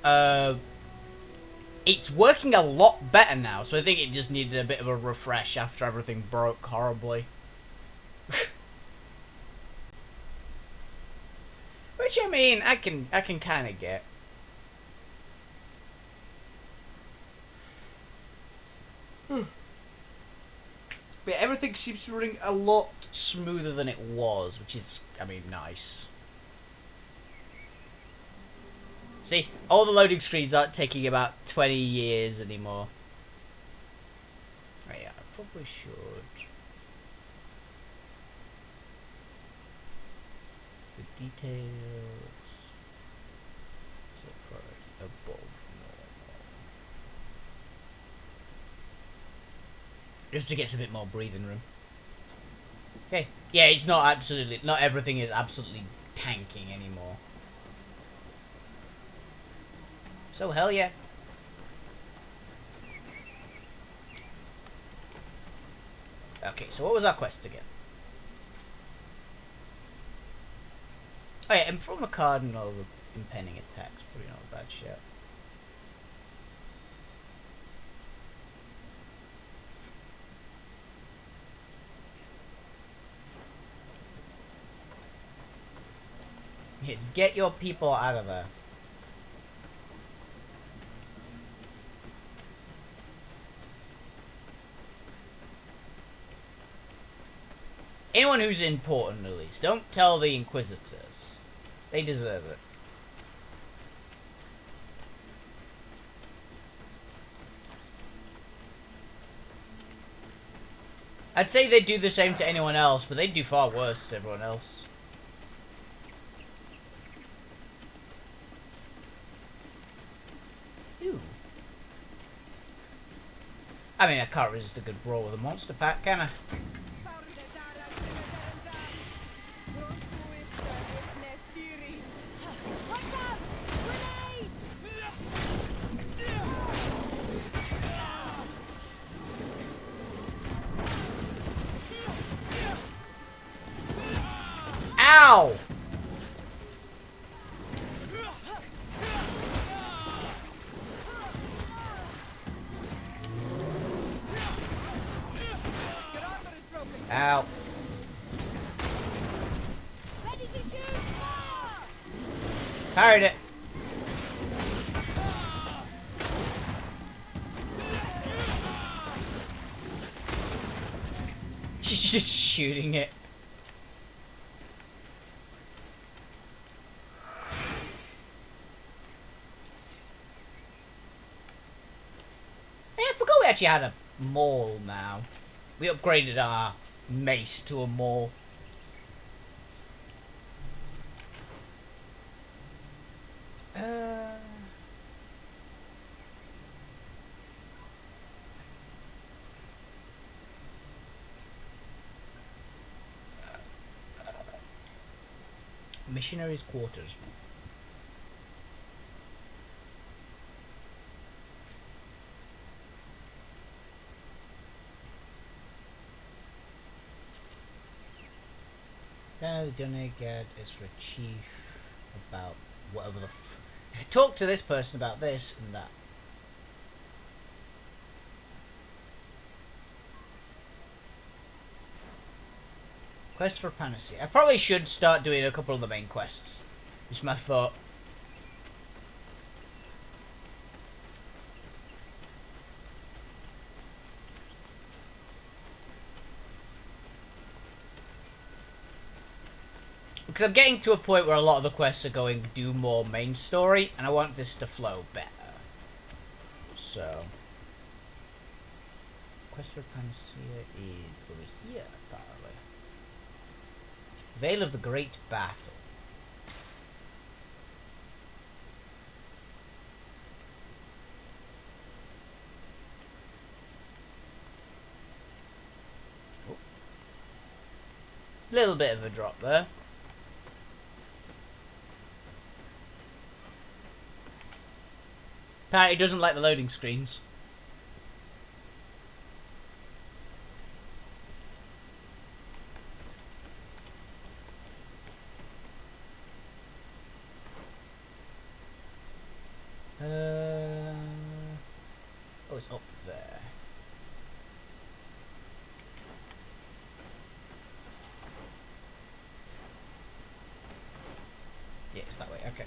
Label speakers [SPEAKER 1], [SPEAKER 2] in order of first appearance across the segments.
[SPEAKER 1] It's working a lot better now, so I think it just needed a bit of a refresh after everything broke horribly. Which, I mean, I can kind of get. But everything seems to be running a lot smoother than it was, which is, I mean, nice. See, all the loading screens aren't taking about 20 years anymore. Oh yeah, I probably should. The details. So priority above normal. Just to get a bit more breathing room. Okay. Yeah, it's not absolutely, not everything is absolutely tanking anymore. So hell yeah. Okay, so what was our quest again? Oh yeah, inform a cardinal of impending attacks. Probably not a bad shit. Yes, get your people out of there. Anyone who's important, at least. Don't tell the Inquisitors. They deserve it. I'd say they'd do the same to anyone else, but they'd do far worse to everyone else. Ew. I mean, I can't resist a good brawl with a monster pack, can I? Ow! Ow. Parried it. She's just shooting it. Hey, I forgot we actually had a maul now. We upgraded our mace to a maul. Missionaries' quarters. Then the donate get is for a chief about whatever the talk to this person about this and that. Quest for Panacea. I probably should start doing a couple of the main quests. Just my thought. Because I'm getting to a point where a lot of the quests are going to do more main story, and I want this to flow better. So, Quest for Panacea is over here, apparently. Veil of the Great Battle. Oh. Little bit of a drop there. Apparently it doesn't like the loading screens. Oh, it's up there. Yeah, it's that way. Okay.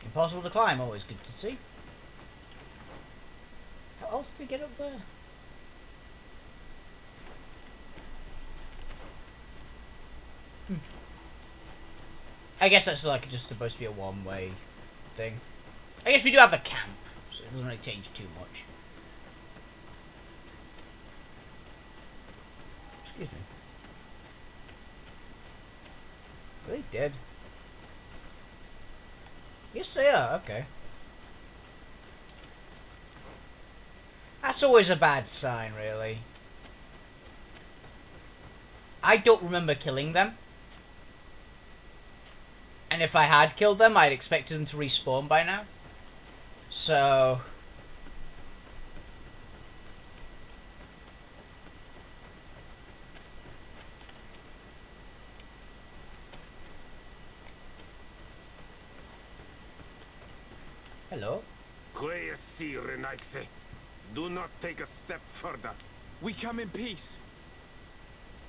[SPEAKER 1] Impossible to climb. Always good to see. How else do we get up there? I guess that's like just supposed to be a one-way thing. I guess we do have a camp, so it doesn't really change too much. Excuse me. Are they dead? Yes, they are. Okay. That's always a bad sign, really. I don't remember killing them. And if I had killed them, I'd expected them to respawn by now. So... Hello?
[SPEAKER 2] Do not take a step further.
[SPEAKER 3] We come in peace.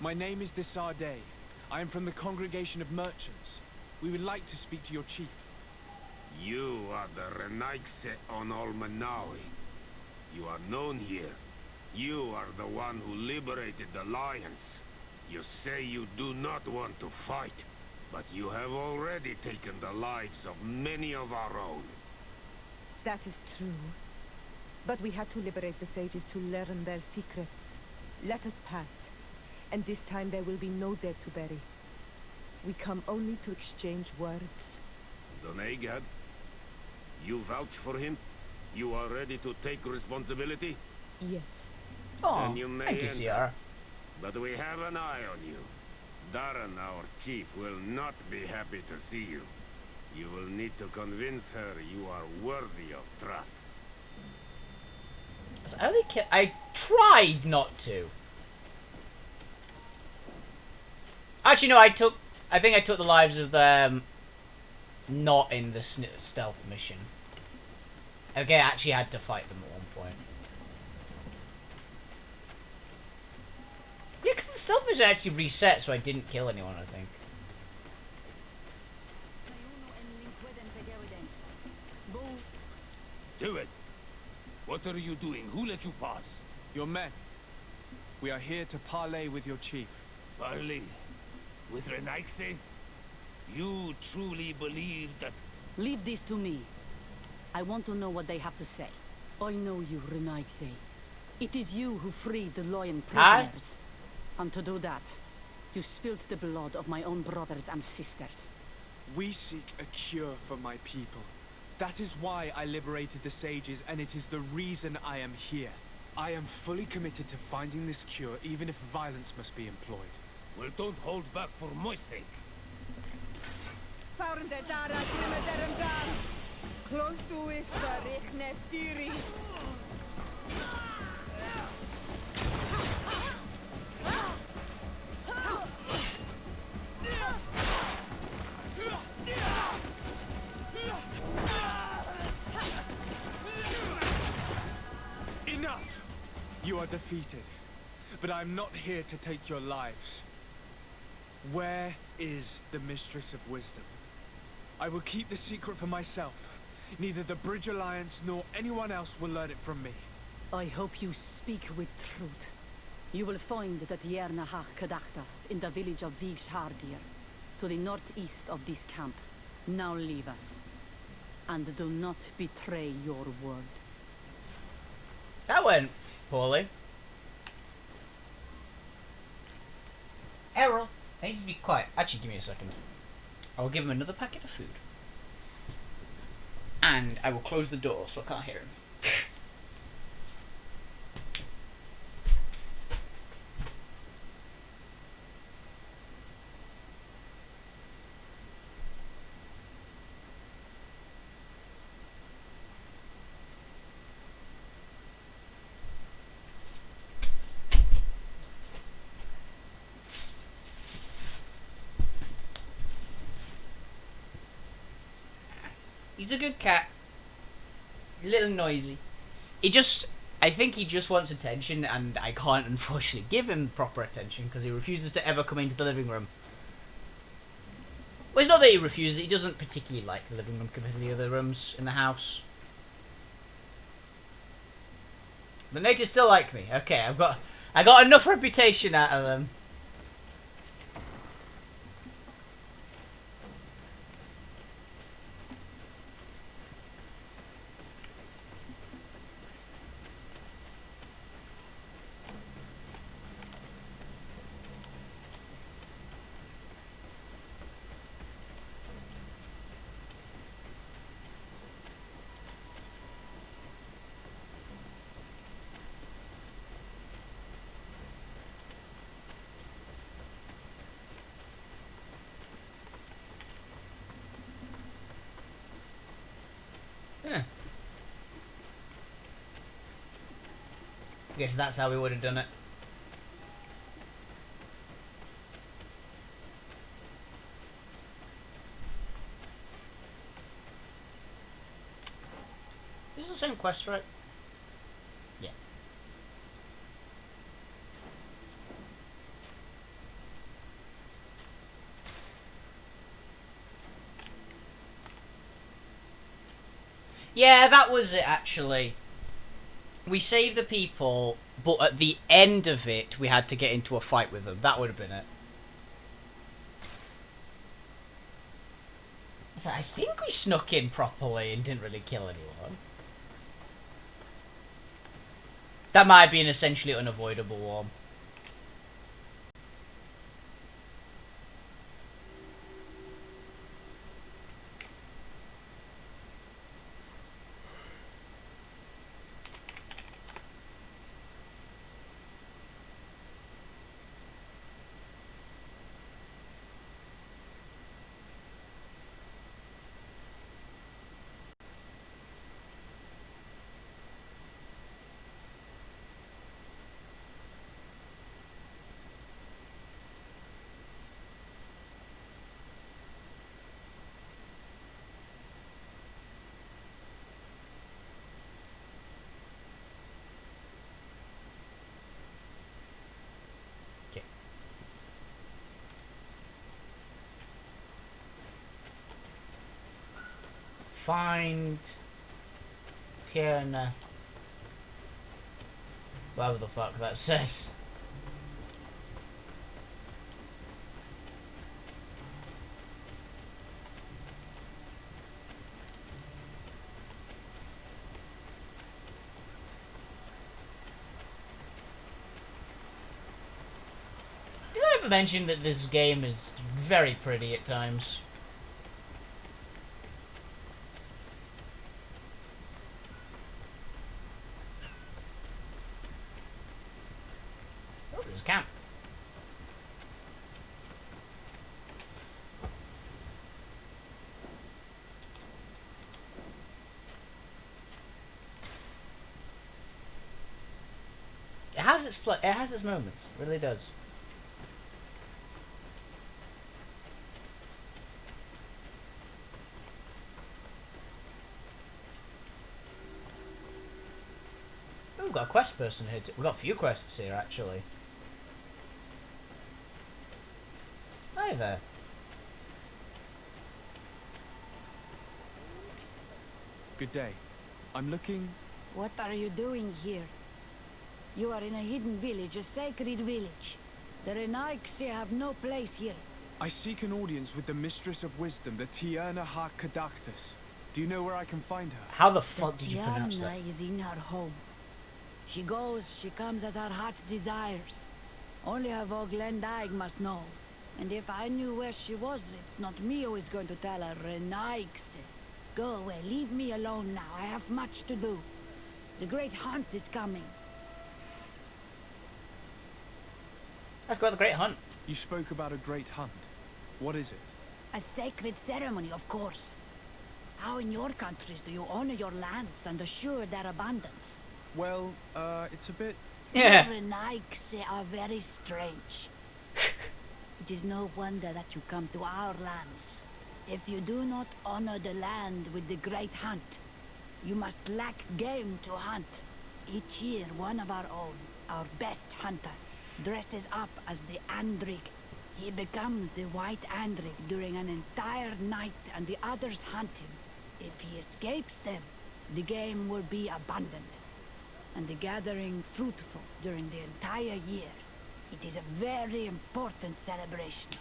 [SPEAKER 3] My name is Desardet. I am from the Congregation of Merchants. We would like to speak to your chief.
[SPEAKER 2] You are the Renaigse on Olmanawi. You are known here. You are the one who liberated the Lions. You say you do not want to fight, but you have already taken the lives of many of our own.
[SPEAKER 4] That is true. But we had to liberate the sages to learn their secrets. Let us pass. And this time there will be no dead to bury. We come only to exchange words.
[SPEAKER 2] Donegad, you vouch for him? You are ready to take responsibility?
[SPEAKER 4] Yes.
[SPEAKER 1] Oh,
[SPEAKER 2] Then you may
[SPEAKER 1] thank you,
[SPEAKER 2] enter.
[SPEAKER 1] Sierra.
[SPEAKER 2] But we have an eye on you. Darren, our chief, will not be happy to see you. You will need to convince her you are worthy of trust.
[SPEAKER 1] I tried not to. Actually, no, I think I took the lives of them not in the stealth mission. Okay, I actually had to fight them at one point. Yeah, because the stealth mission actually reset, so I didn't kill anyone, I think.
[SPEAKER 5] Do it. What are you doing? Who let you pass?
[SPEAKER 3] Your men. We are here to parley with your chief.
[SPEAKER 5] Parley? With Renaigse? You truly believe that...
[SPEAKER 6] Leave this to me. I want to know what they have to say. I know you, Renaigse. It is you who freed the Lion prisoners. And to do that, you spilled the blood of my own brothers and sisters.
[SPEAKER 3] We seek a cure for my people. That is why I liberated the sages, and it is the reason I am here. I am fully committed to finding this cure, even if violence must be employed.
[SPEAKER 5] Well, don't hold back for my sake.
[SPEAKER 4] Close to is Rignestiri.
[SPEAKER 3] Enough! You are defeated, but I'm not here to take your lives. Where is the Mistress of Wisdom? I will keep the secret for myself. Neither the Bridge Alliance nor anyone else will learn it from me.
[SPEAKER 6] I hope you speak with truth. You will find that Yernaha Kadachtas in the village of Vigshardir, to the northeast of this camp. Now leave us. And do not betray your word.
[SPEAKER 1] That went poorly. Errol, I need to be quiet. Actually, give me a second. I will give him another packet of food. And I will close the door so I can't hear him. He's a good cat. A little noisy. I think he just wants attention, and I can't unfortunately give him proper attention because he refuses to ever come into the living room. Well, it's not that he refuses, he doesn't particularly like the living room compared to the other rooms in the house. The natives still like me. Okay, I got enough reputation out of them. Yeah. Guess that's how we would have done it. This is the same quest, right? Yeah. Yeah, that was it actually. We saved the people, but at the end of it, we had to get into a fight with them. That would have been it. So I think we snuck in properly and didn't really kill anyone. That might be an essentially unavoidable one. Find Tiana. Whatever the fuck that says. Did I ever mention that this game is very pretty at times? Oh, there's a camp. It has its moments. It really does. Oh, we've got a quest person here. We've got a few quests here, actually. Hi there.
[SPEAKER 3] Good day. I'm looking...
[SPEAKER 7] What are you doing here? You are in a hidden village, a sacred village. The Renaigse have no place here.
[SPEAKER 3] I seek an audience with the Mistress of Wisdom, the Tiana Ha-Kadactus. Do you know where I can find her?
[SPEAKER 1] How the fuck did you pronounce that?
[SPEAKER 7] Tiana is in her home. She goes, she comes as her heart desires. Only her Voglendaig must know. And if I knew where she was, it's not me who is going to tell her, Renaigse. Go away, leave me alone now. I have much to do. The great hunt is coming.
[SPEAKER 1] Let's go to the Great Hunt.
[SPEAKER 3] You spoke about a great hunt. What is it?
[SPEAKER 7] A sacred ceremony, of course. How in your countries do you honor your lands and assure their abundance?
[SPEAKER 3] Well, it's a bit...
[SPEAKER 1] Yeah.
[SPEAKER 7] Your Renaigse are very strange. It is no wonder that you come to our lands. If you do not honor the land with the great hunt, you must lack game to hunt. Each year, one of our own, our best hunter, dresses up as the Andrig. He becomes the White Andrig during an entire night, and the others hunt him. If he escapes them, the game will be abundant, and the gathering fruitful during the entire year. It is a very important celebration.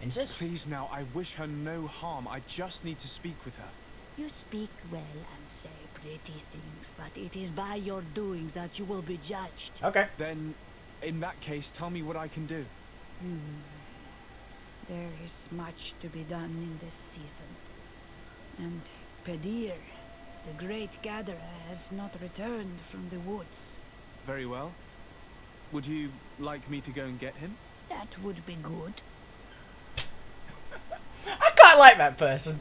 [SPEAKER 1] Insist.
[SPEAKER 3] Please now, I wish her no harm. I just need to speak with her.
[SPEAKER 7] You speak well and say pretty things, but it is by your doings that you will be judged.
[SPEAKER 1] Okay.
[SPEAKER 3] Then, in that case, tell me what I can do.
[SPEAKER 7] There is much to be done in this season. And Pedir, the great gatherer, has not returned from the woods.
[SPEAKER 3] Very well. Would you like me to go and get him?
[SPEAKER 7] That would be good.
[SPEAKER 1] I quite like that person.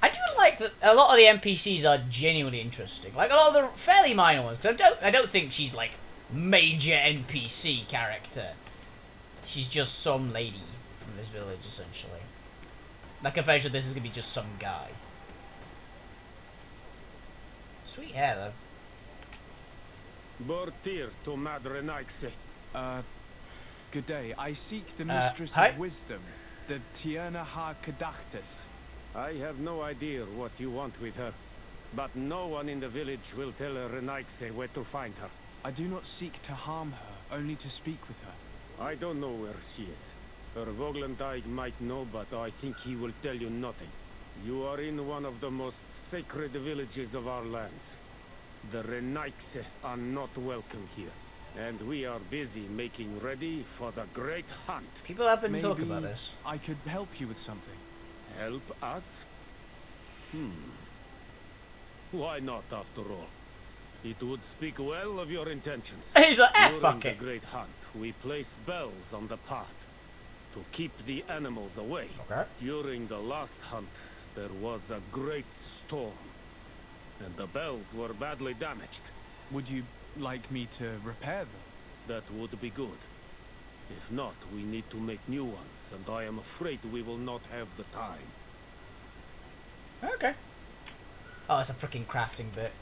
[SPEAKER 1] I do like that a lot of the NPCs are genuinely interesting. Like a lot of the fairly minor ones. 'Cause I don't think she's like major NPC character. She's just some lady from this village essentially. Like eventually this is gonna be just some guy. Sweet hair though.
[SPEAKER 2] Bortir to Madre Naixe.
[SPEAKER 3] Good day. I seek the Mistress
[SPEAKER 1] hi.
[SPEAKER 3] of Wisdom, the Tierna Ha Kadachtas.
[SPEAKER 2] I have no idea what you want with her, but no one in the village will tell Renaixe where to find her.
[SPEAKER 3] I do not seek to harm her, only to speak with her.
[SPEAKER 2] I don't know where she is. Her Voglendaig might know, but I think he will tell you nothing. You are in one of the most sacred villages of our lands. The Renaixe are not welcome here, and we are busy making ready for the great hunt.
[SPEAKER 1] People have been
[SPEAKER 3] Maybe
[SPEAKER 1] talking about this.
[SPEAKER 3] I could help you with something.
[SPEAKER 2] Help us? Why not, after all? It would speak well of your intentions.
[SPEAKER 1] He's like,
[SPEAKER 2] During
[SPEAKER 1] fuck
[SPEAKER 2] the
[SPEAKER 1] it.
[SPEAKER 2] great hunt, we place bells on the path to keep the animals away.
[SPEAKER 1] Okay.
[SPEAKER 2] During the last hunt, there was a great storm, and the bells were badly damaged.
[SPEAKER 3] Would you like me to repair them?
[SPEAKER 2] That would be good. If not, we need to make new ones, and I am afraid we will not have the time.
[SPEAKER 1] Okay. Oh, it's a freaking crafting bit.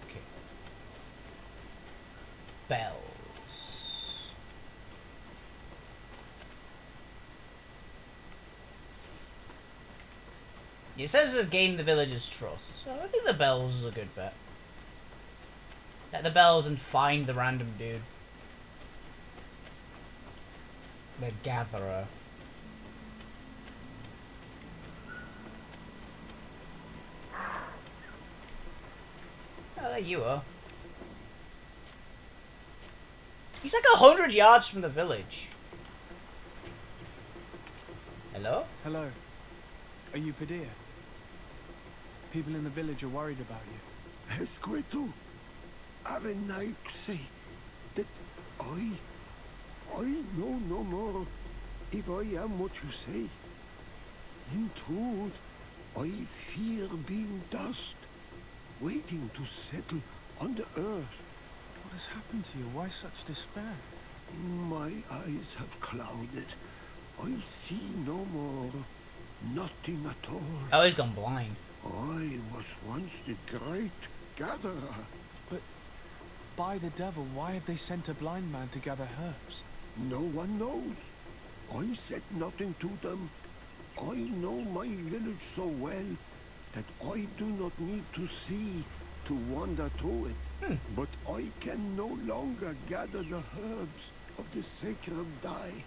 [SPEAKER 1] Okay. Bells. It says it's gained the villagers' trust, so I think the bells is a good bet. Set the bells and find the random dude. The gatherer. Oh, there you are. He's like 100 yards from the village. Hello?
[SPEAKER 3] Hello. Are you Pedir? People in the village are worried about you.
[SPEAKER 8] Esqueto, Arenaixe, that I know no more if I am what you say. In truth, I fear being dust, waiting to settle on the earth.
[SPEAKER 3] What has happened to you? Why such despair?
[SPEAKER 8] My eyes have clouded. I see no more, nothing at all.
[SPEAKER 1] Oh, he's gone blind.
[SPEAKER 8] I was once the great gatherer.
[SPEAKER 3] But by the devil, why have they sent a blind man to gather herbs?
[SPEAKER 8] No one knows. I said nothing to them. I know my village so well that I do not need to see to wander through it. But I can no longer gather the herbs of the sacred dye.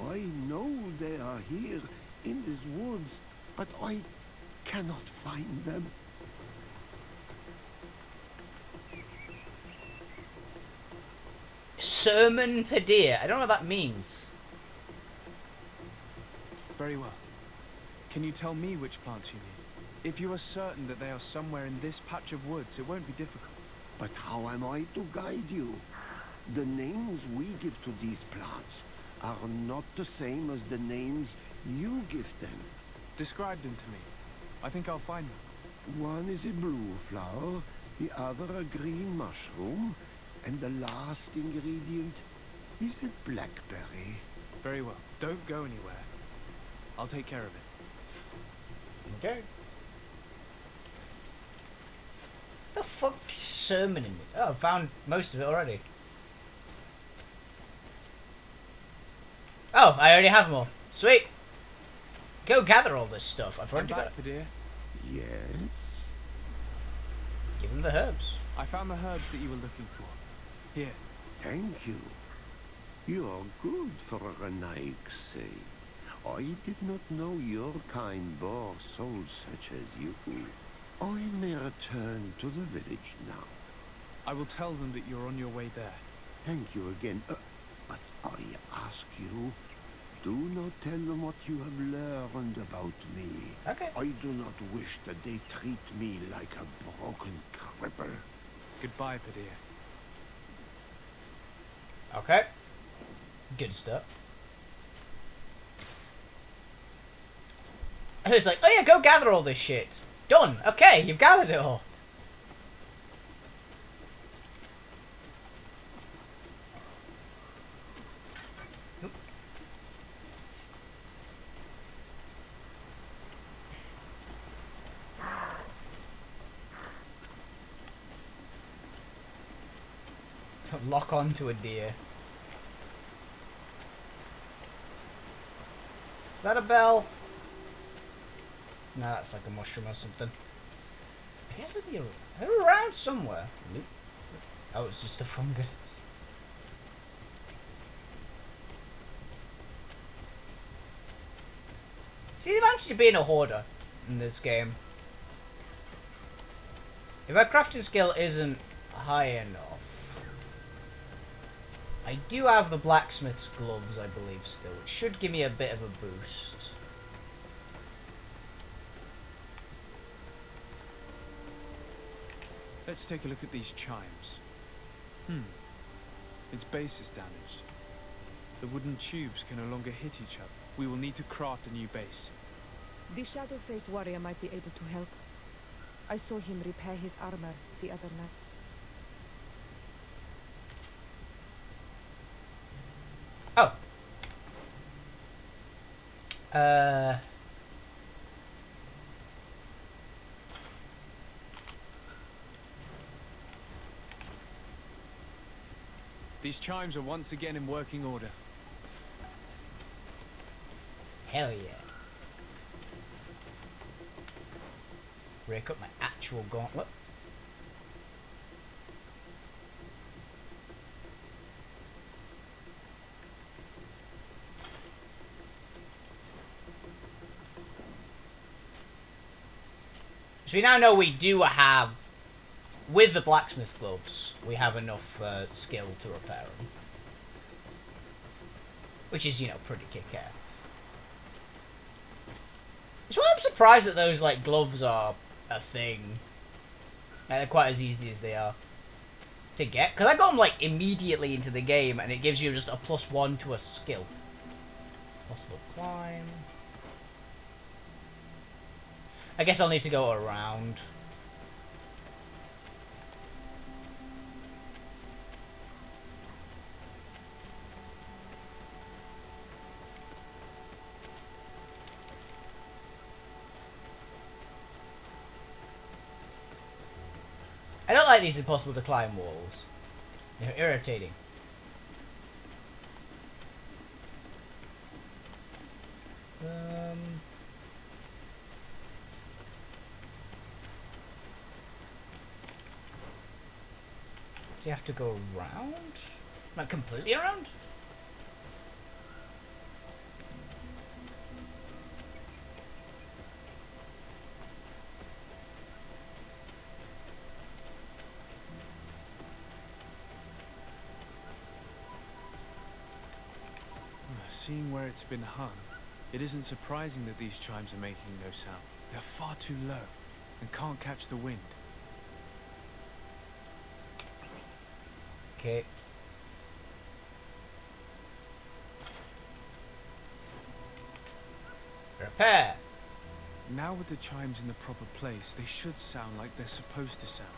[SPEAKER 8] I know they are here in these woods, but I cannot find them.
[SPEAKER 1] Sermon Pedir. I don't know what that means.
[SPEAKER 3] Very well. Can you tell me which plants you need? If you are certain that they are somewhere in this patch of woods, it won't be difficult.
[SPEAKER 8] But how am I to guide you? The names we give to these plants are not the same as the names you give them.
[SPEAKER 3] Describe them to me. I think I'll find them.
[SPEAKER 8] One is a blue flower, the other a green mushroom, and the last ingredient is a blackberry.
[SPEAKER 3] Very well. Don't go anywhere. I'll take care of it.
[SPEAKER 1] Okay. The fuck's summoning me? Oh, I found most of it already. Oh, I already have more. Sweet. Go gather all this stuff. I've already got it.
[SPEAKER 3] Padir.
[SPEAKER 8] Yes?
[SPEAKER 1] Give him the herbs.
[SPEAKER 3] I found the herbs that you were looking for. Here.
[SPEAKER 8] Thank you. You are good for a Renaig's sake. I did not know your kind bore souls such as you. I may return to the village now.
[SPEAKER 3] I will tell them that you're on your way there.
[SPEAKER 8] Thank you again. But I ask you, do not tell them what you have learned about me.
[SPEAKER 1] Okay.
[SPEAKER 8] I do not wish that they treat me like a broken cripple.
[SPEAKER 3] Goodbye, Padir.
[SPEAKER 1] Okay. Good stuff. And it's like, oh yeah, go gather all this shit. Done. Okay, you've gathered it all. Oop. Lock onto a deer. Is that a bell? No, that's like a mushroom or something. I guess they're around somewhere. Nope. Oh, it's just a fungus. See the advantage of being a hoarder in this game. If our crafting skill isn't high enough, I do have the blacksmith's gloves, I believe, still, which should give me a bit of a boost.
[SPEAKER 3] Let's take a look at these chimes. Its base is damaged. The wooden tubes can no longer hit each other. We will need to craft a new base.
[SPEAKER 4] The shadow-faced warrior might be able to help. I saw him repair his armor the other night.
[SPEAKER 1] Oh.
[SPEAKER 3] These chimes are once again in working order.
[SPEAKER 1] Hell yeah. Break up my actual gauntlets. So we now know we do have, with the blacksmith's gloves, we have enough skill to repair them. Which is, you know, pretty kick-ass. So I'm surprised that those, like, gloves are a thing. They're quite as easy as they are to get. Because I got them, like, immediately into the game, and it gives you just a +1 to a skill. Possible climb. I guess I'll need to go around. I don't like these impossible to climb walls. They're irritating. Do you have to go around? Like completely around?
[SPEAKER 3] Seeing where it's been hung, it isn't surprising that these chimes are making no sound. They're far too low and can't catch the wind.
[SPEAKER 1] Okay. Repair.
[SPEAKER 3] Now with the chimes in the proper place, they should sound like they're supposed to sound.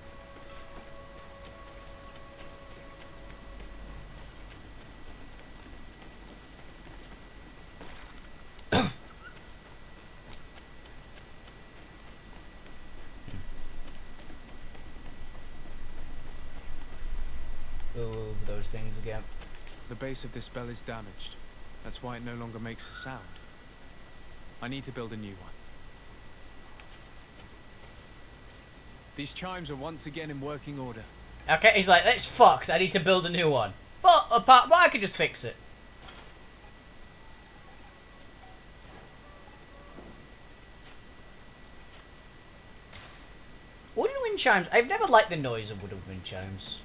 [SPEAKER 1] Oh, those things again.
[SPEAKER 3] The base of this bell is damaged. That's why it no longer makes a sound. I need to build a new one. These chimes are once again in working order.
[SPEAKER 1] Okay, he's like, it's fucked. I need to build a new one. But I could just fix it. Wooden wind chimes. I've never liked the noise of wooden wind chimes.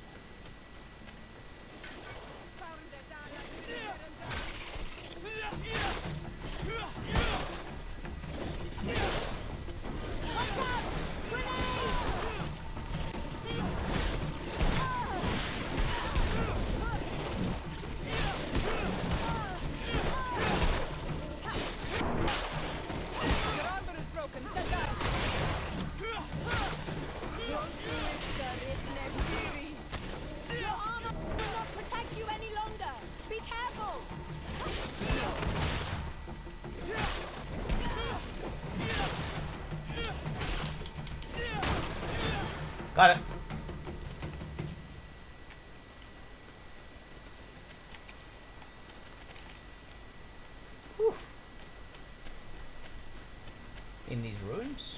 [SPEAKER 1] Got it. Whew. In these ruins?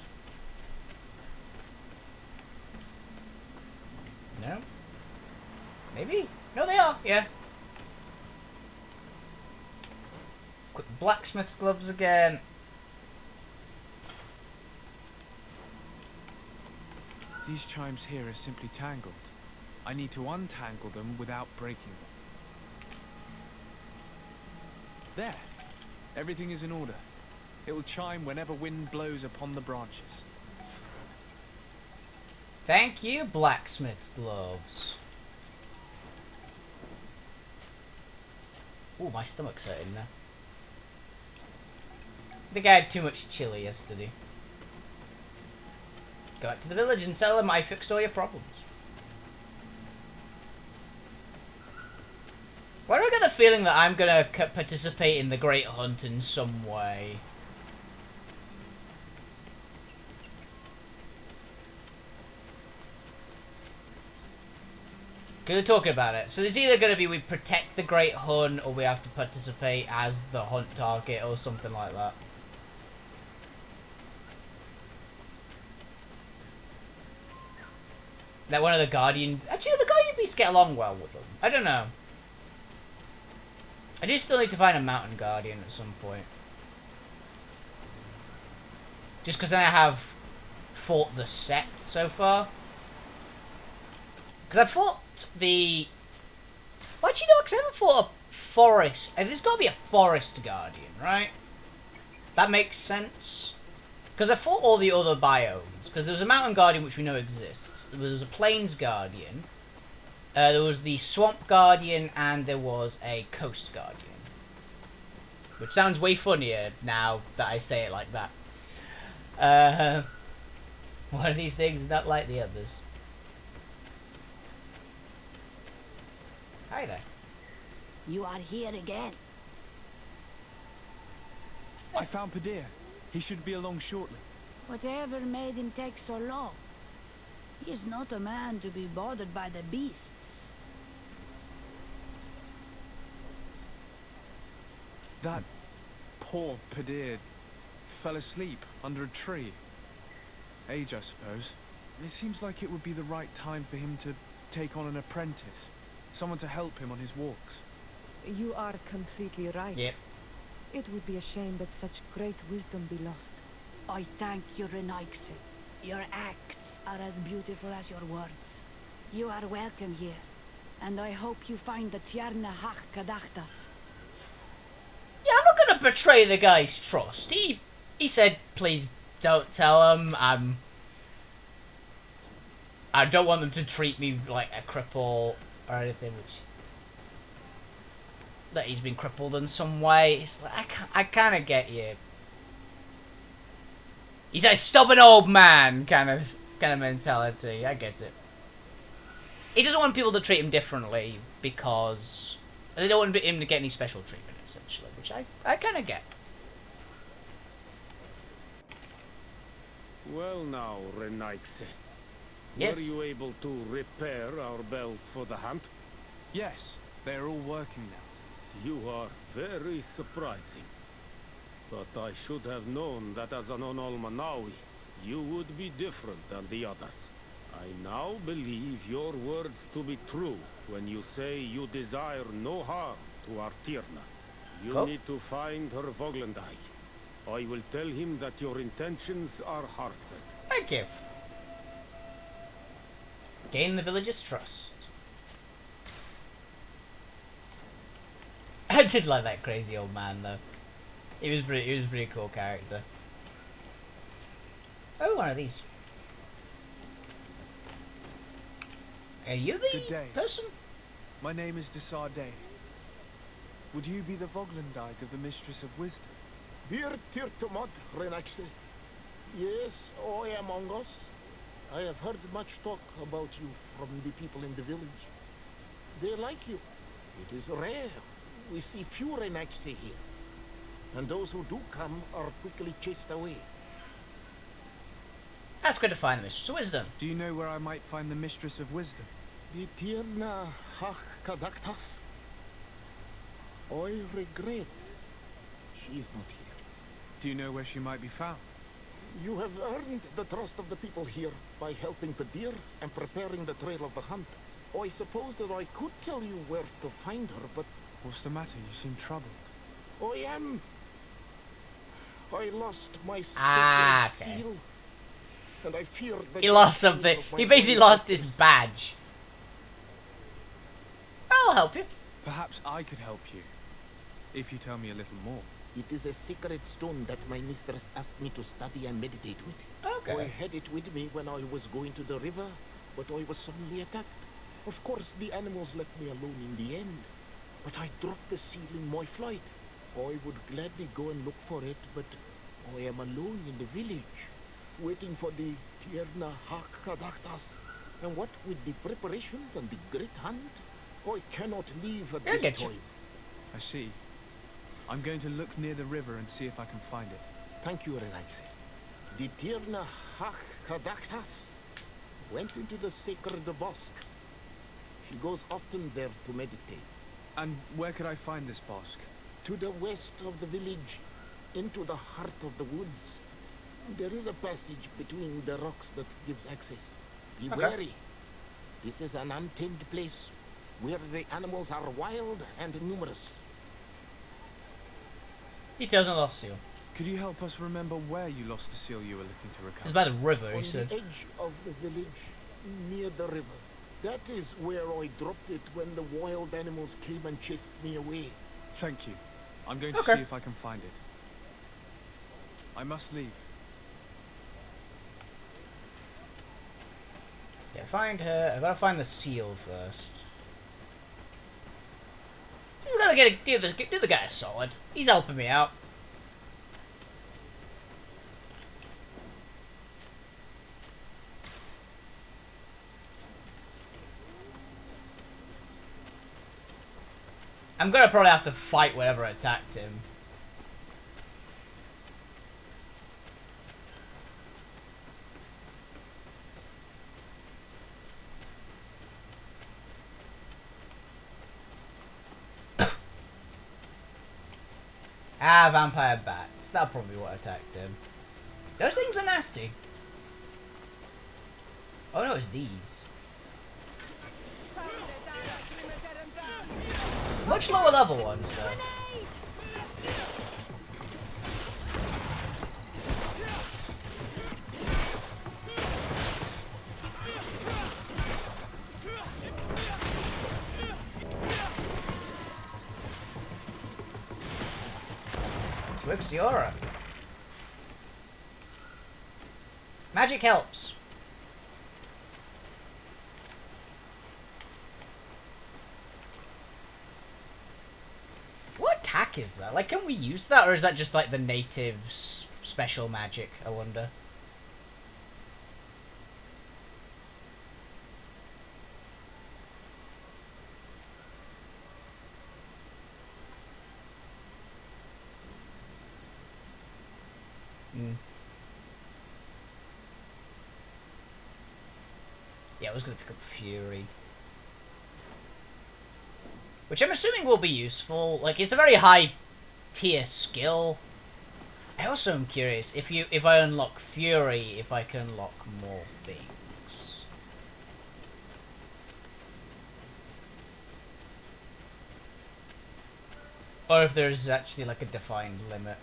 [SPEAKER 1] No? Maybe? No, they are. Yeah. Quick blacksmith's gloves again.
[SPEAKER 3] These chimes here are simply tangled. I need to untangle them without breaking them. There. Everything is in order. It will chime whenever wind blows upon the branches.
[SPEAKER 1] Thank you, blacksmith's gloves. Ooh, my stomach's hurting now. I think I had too much chili yesterday. Go back to the village and tell them I fixed all your problems. Why do I get the feeling that I'm gonna participate in the Great Hunt in some way? Because they're talking about it. So it's either gonna be we protect the Great Hunt or we have to participate as the hunt target or something like that. That one of the Guardian... Actually, the Guardian beasts get along well with them. I don't know. I do still need to find a Mountain Guardian at some point. Just because then I have fought the set so far. Because I fought the... Well, actually, no, because I haven't fought a forest... There's got to be a Forest Guardian, right? That makes sense. Because I fought all the other biomes. Because there was a Mountain Guardian which we know exists. There was a Plains Guardian, there was the Swamp Guardian, and there was a Coast Guardian. Which sounds way funnier now that I say it like that. One of these things is not like the others. Hi there.
[SPEAKER 7] You are here again.
[SPEAKER 3] I found Padir. He should be along shortly.
[SPEAKER 7] Whatever made him take so long? He is not a man to be bothered by the beasts.
[SPEAKER 3] That poor Padir fell asleep under a tree. Age, I suppose. It seems like it would be the right time for him to take on an apprentice. Someone to help him on his walks.
[SPEAKER 4] You are completely right.
[SPEAKER 1] Yep.
[SPEAKER 4] It would be a shame that such great wisdom be lost.
[SPEAKER 7] I thank you, Renaikse. Your acts are as beautiful as your words. You are welcome here, and I hope you find the Tierna Hach Kadachtas.
[SPEAKER 1] Yeah, I'm not gonna betray the guy's trust. He said, please don't tell him. I don't want them to treat me like a cripple or anything, which... That he's been crippled in some way. It's like, I kind of get you. He's a stubborn old man kind of mentality. I get it. He doesn't want people to treat him differently because they don't want him to get any special treatment, essentially, which I kind of get.
[SPEAKER 2] Well now, Renaikse.
[SPEAKER 1] Yes.
[SPEAKER 2] Were you able to repair our bells for the hunt?
[SPEAKER 3] Yes, they are all working now.
[SPEAKER 2] You are very surprising. But I should have known that as an Onolmanawi, you would be different than the others. I now believe your words to be true when you say you desire no harm to Artirna. You
[SPEAKER 1] Cool.
[SPEAKER 2] need to find her Voglendai. I will tell him that your intentions are heartfelt.
[SPEAKER 1] Thank you. Gain the village's trust. I did like that crazy old man though. He was a pretty cool character. Oh, one of these. Are you
[SPEAKER 3] Good
[SPEAKER 1] the
[SPEAKER 3] day.
[SPEAKER 1] person?
[SPEAKER 3] My name is Desarde. Would you be the Voglendijk of the Mistress of Wisdom?
[SPEAKER 9] Bir Tirtumod, Renaxe. Yes, I am Mongos. I have heard much talk about you from the people in the village. They like you. It is rare. We see few Renaxe here. And those who do come are quickly chased away.
[SPEAKER 1] That's good to find the Mistress of Wisdom.
[SPEAKER 3] Do you know where I might find the Mistress of Wisdom?
[SPEAKER 9] The Tirna Hach Kadaktas. I regret she is not here.
[SPEAKER 3] Do you know where she might be found?
[SPEAKER 9] You have earned the trust of the people here by helping Padir and preparing the trail of the hunt. I suppose that I could tell you where to find her, but
[SPEAKER 3] What's the matter? You seem troubled.
[SPEAKER 9] I am. I lost my sacred
[SPEAKER 1] Okay.
[SPEAKER 9] seal, and I fear that
[SPEAKER 1] He lost something. He basically lost his badge. I'll help you.
[SPEAKER 3] Perhaps I could help you, if you tell me a little more.
[SPEAKER 9] It is a sacred stone that my mistress asked me to study and meditate with. I
[SPEAKER 1] Okay.
[SPEAKER 9] had it with me when I was going to the river, but I was suddenly attacked. Of course, the animals left me alone in the end, but I dropped the seal in my flight. I would gladly go and look for it, but I am alone in the village, waiting for the Tierna Hakadaktas. And what with the preparations and the great hunt, I cannot leave at
[SPEAKER 1] I
[SPEAKER 9] this
[SPEAKER 1] get you.
[SPEAKER 9] time.
[SPEAKER 3] I see. I'm going to look near the river and see if I can find it.
[SPEAKER 9] Thank you, Renaxe. The Tirna Hakadaktas went into the sacred bosque. She goes often there to meditate.
[SPEAKER 3] And where could I find this bosque?
[SPEAKER 9] To the west of the village, into the heart of the woods. There is a passage between the rocks that gives access. Be
[SPEAKER 1] Okay.
[SPEAKER 9] wary. This is an untamed place where the animals are wild and numerous.
[SPEAKER 1] Details on the lost seal.
[SPEAKER 3] Could you help us remember where you lost the seal you were looking to
[SPEAKER 1] It's
[SPEAKER 3] recover?
[SPEAKER 1] by the river, he
[SPEAKER 9] On
[SPEAKER 1] said.
[SPEAKER 9] the edge of the village, near the river. That is where I dropped it when the wild animals came and chased me away.
[SPEAKER 3] Thank you. I'm going to
[SPEAKER 1] Okay.
[SPEAKER 3] see if I can find it. I must leave.
[SPEAKER 1] Yeah, find her. I gotta find the seal first. We gotta do the guy a solid. He's helping me out. I'm gonna probably have to fight whatever attacked him. Ah, vampire bats. That'll probably be what attacked him. Those things are nasty. Oh no, it's these. Much lower level ones though. Twixiora. Magic helps. What attack is that? Like, can we use that, or is that just like the native special magic, I wonder. Yeah, I was going to pick up Fury. Which I'm assuming will be useful. Like, it's a very high tier skill. I also am curious if I unlock Fury, if I can unlock more things. Or if there's actually like a defined limit.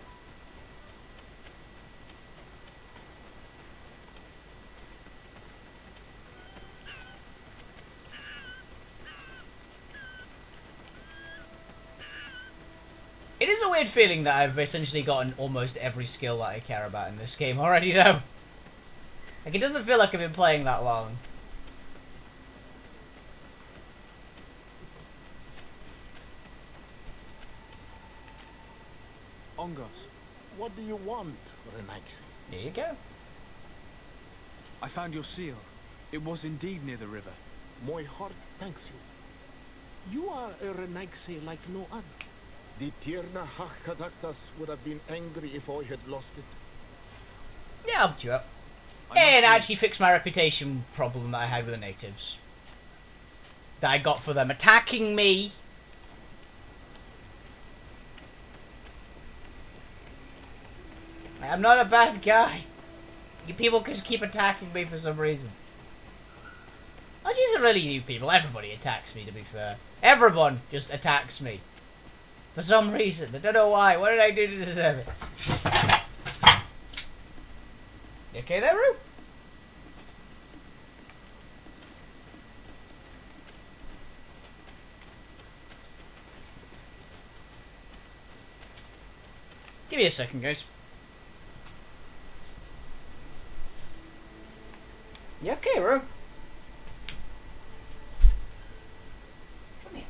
[SPEAKER 1] It is a weird feeling that I've essentially gotten almost every skill that I care about in this game already, though. Like, it doesn't feel like I've been playing that long.
[SPEAKER 3] Ongos,
[SPEAKER 9] What do you want, Renaixi?
[SPEAKER 1] There you go.
[SPEAKER 3] I found your seal. It was indeed near the river.
[SPEAKER 9] My heart thanks you. You are a Renaixi like no other. The Tierna Hakadaktas would have been angry if I had lost it.
[SPEAKER 1] Yeah, I'll put you up.
[SPEAKER 3] I must
[SPEAKER 1] And
[SPEAKER 3] say-
[SPEAKER 1] actually fix my reputation problem that I had with the natives. That I got for them attacking me. I'm not a bad guy. You people just keep attacking me for some reason. Oh, these are really new people. Everybody attacks me, to be fair. Everyone just attacks me. For some reason. I don't know why. What did I do to deserve it? You okay there, Roo? Give me a second, guys. You okay, Roo? Come here.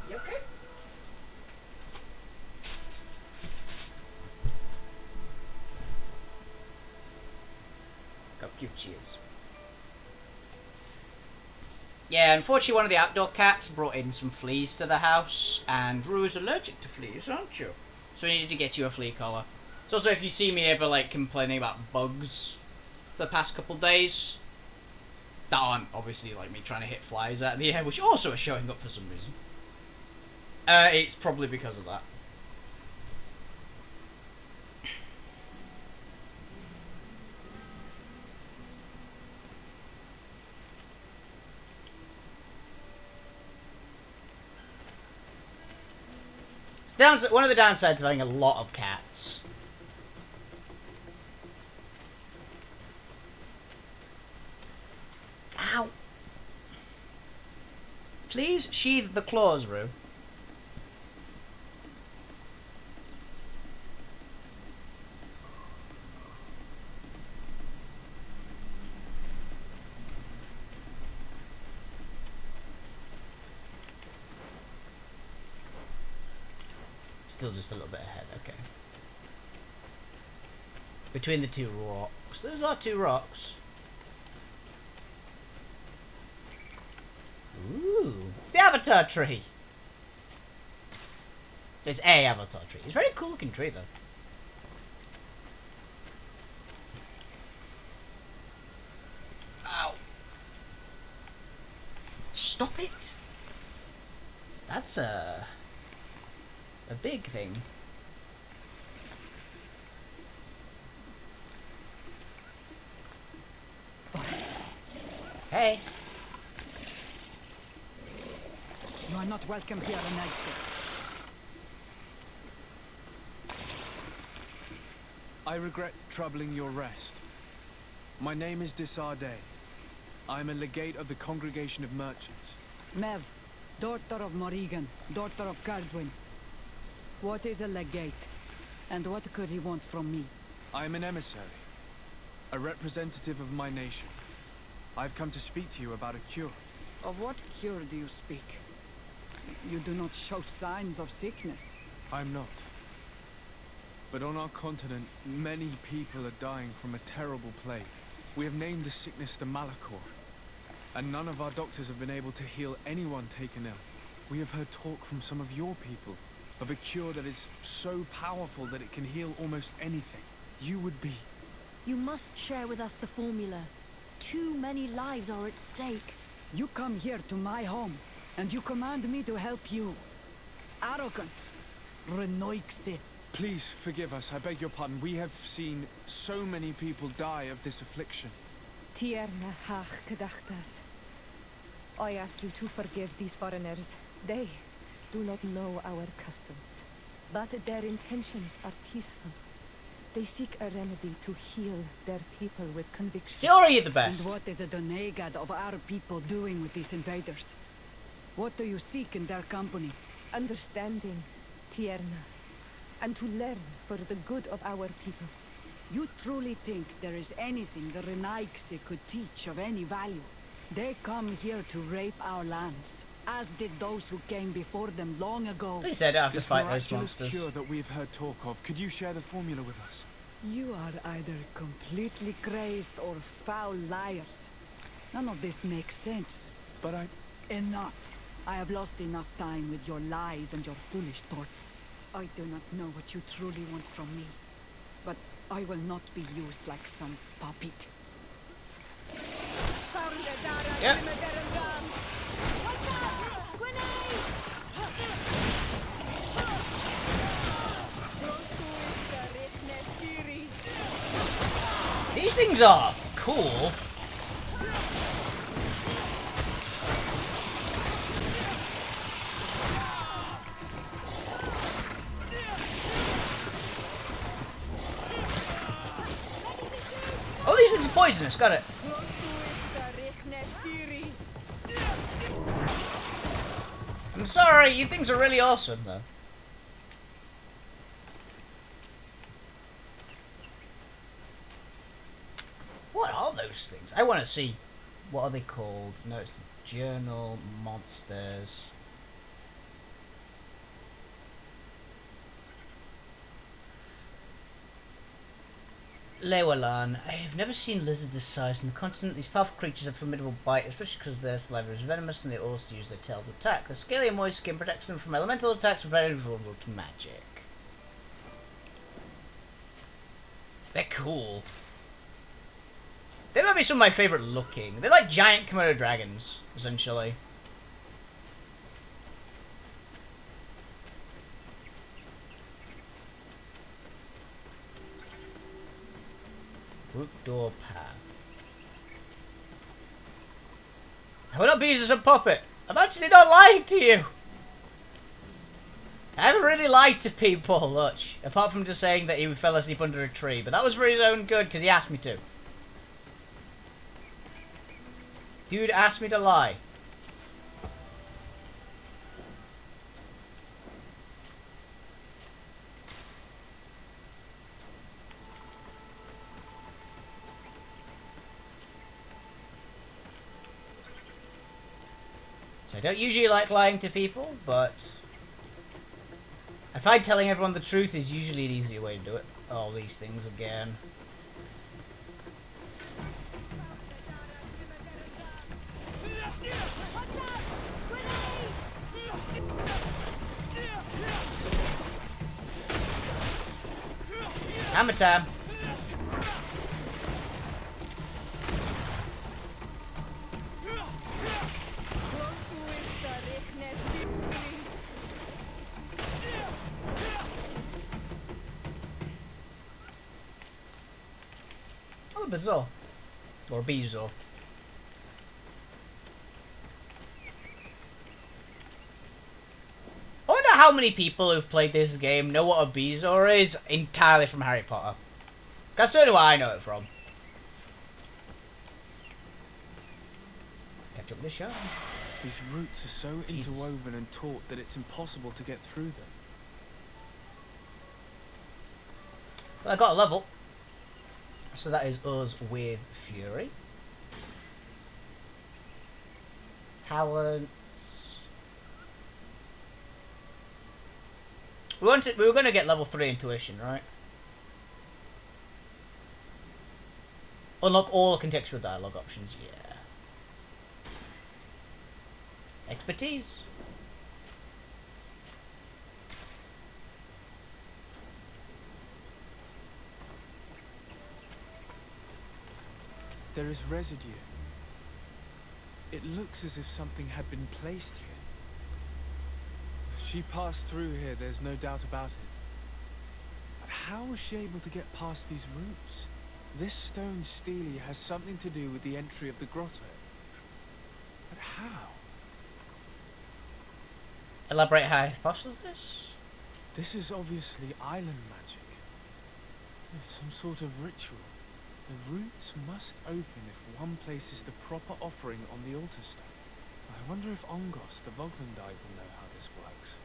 [SPEAKER 1] You okay? Got cute cheers. Yeah, unfortunately one of the outdoor cats brought in some fleas to the house, and Rue's allergic to fleas, aren't you? So we needed to get you a flea collar. So also if you see me ever like complaining about bugs for the past couple days, that aren't obviously like me trying to hit flies out of the air, which also are showing up for some reason. It's probably because of that. One of the downsides of having a lot of cats. Ow! Please sheathe the claws, Roo. Still just a little bit ahead, okay. Between the two rocks. Those are two rocks. Ooh. It's the avatar tree. There's a avatar tree. It's a very cool looking tree though. Ow. Stop it. That's a big thing. Hey.
[SPEAKER 7] You are not welcome here, Renaixi.
[SPEAKER 3] I regret troubling your rest. My name is Disarde. I am a legate of the Congregation of Merchants.
[SPEAKER 7] Mev, daughter of Morrigan, daughter of Cardwin. What is a legate? And what could he want from me?
[SPEAKER 3] I am an emissary, a representative of my nation. I've come to speak to you about a cure.
[SPEAKER 7] Of what cure do you speak? you do not show signs of sickness.
[SPEAKER 3] I'm not. But on our continent, many people are dying from a terrible plague. We have named the sickness the Malachor, and none of our doctors have been able to heal anyone taken ill. We have heard talk from some of your people of a cure that is so powerful that it can heal almost anything. You would be...
[SPEAKER 10] You must share with us the formula. Too many lives are at stake.
[SPEAKER 7] You come here to my home, and you command me to help you. Arrogance. Renoixe.
[SPEAKER 3] Please forgive us, I beg your pardon. We have seen so many people die of this affliction.
[SPEAKER 4] Tierna hach gedachtas. I ask you to forgive these foreigners. They do not know our customs, but their intentions are peaceful. They seek a remedy to heal their people with conviction.
[SPEAKER 1] Is already the best?
[SPEAKER 7] And what is the Donegad of our people doing with these invaders? What do you seek in their company?
[SPEAKER 4] Understanding, Tierna, and to learn for the good of our people.
[SPEAKER 7] You truly think there is anything the Renaixe could teach of any value? They come here to rape our lands, as did those who came before them long ago.
[SPEAKER 1] Please say I don't have to
[SPEAKER 3] This
[SPEAKER 1] fight those
[SPEAKER 3] miraculous
[SPEAKER 1] monsters.
[SPEAKER 3] cure that we've heard talk of, could you share the formula with us?
[SPEAKER 7] You are either completely crazed or foul liars. None of this makes sense.
[SPEAKER 3] But
[SPEAKER 7] Enough. I have lost enough time with your lies and your foolish thoughts. I do not know what you truly want from me, but I will not be used like some puppet.
[SPEAKER 1] Yep. These things are cool. Oh, these things are poisonous, got it. I'm sorry, you things are really awesome though. What are those things? I want to see. What are they called? No, it's the Journal Monsters. Lewalan. I have never seen lizards this size on the continent. These powerful creatures have formidable bite, especially because their saliva is venomous and they also use their tail to attack. Their scaly and moist skin protects them from elemental attacks, but very vulnerable to magic. They're cool. They might be some of my favourite looking. They're like giant Komodo dragons, essentially. Root door path. I will not be used as a puppet. I'm actually not lying to you. I haven't really lied to people much, apart from just saying that he fell asleep under a tree, but that was for his own good because he asked me to. Dude asked me to lie. So I don't usually like lying to people, but I find telling everyone the truth is usually an easier way to do it. Oh, these things again. Hammer time. Oh, bizarre. Or bizarre. I wonder how many people who've played this game know what a Bezoar is entirely from Harry Potter. That's certainly where I know it from. Catch up with the show.
[SPEAKER 3] These roots are so interwoven and taut that it's impossible to get through them.
[SPEAKER 1] Well, I got a level. So that is us with Fury. Talents. We were going to get level 3 intuition, right? Unlock all contextual dialogue options, yeah. Expertise.
[SPEAKER 3] There is residue. It looks as if something had been placed here. She passed through here, there's no doubt about it. But how was she able to get past these roots? This stone stele has something to do with the entry of the grotto. But how?
[SPEAKER 1] Elaborate hypothesis?
[SPEAKER 3] This is obviously island magic. Some sort of ritual. The roots must open if one places the proper offering on the altar stone. I wonder if Ongos, the Voglendai, will know how this works.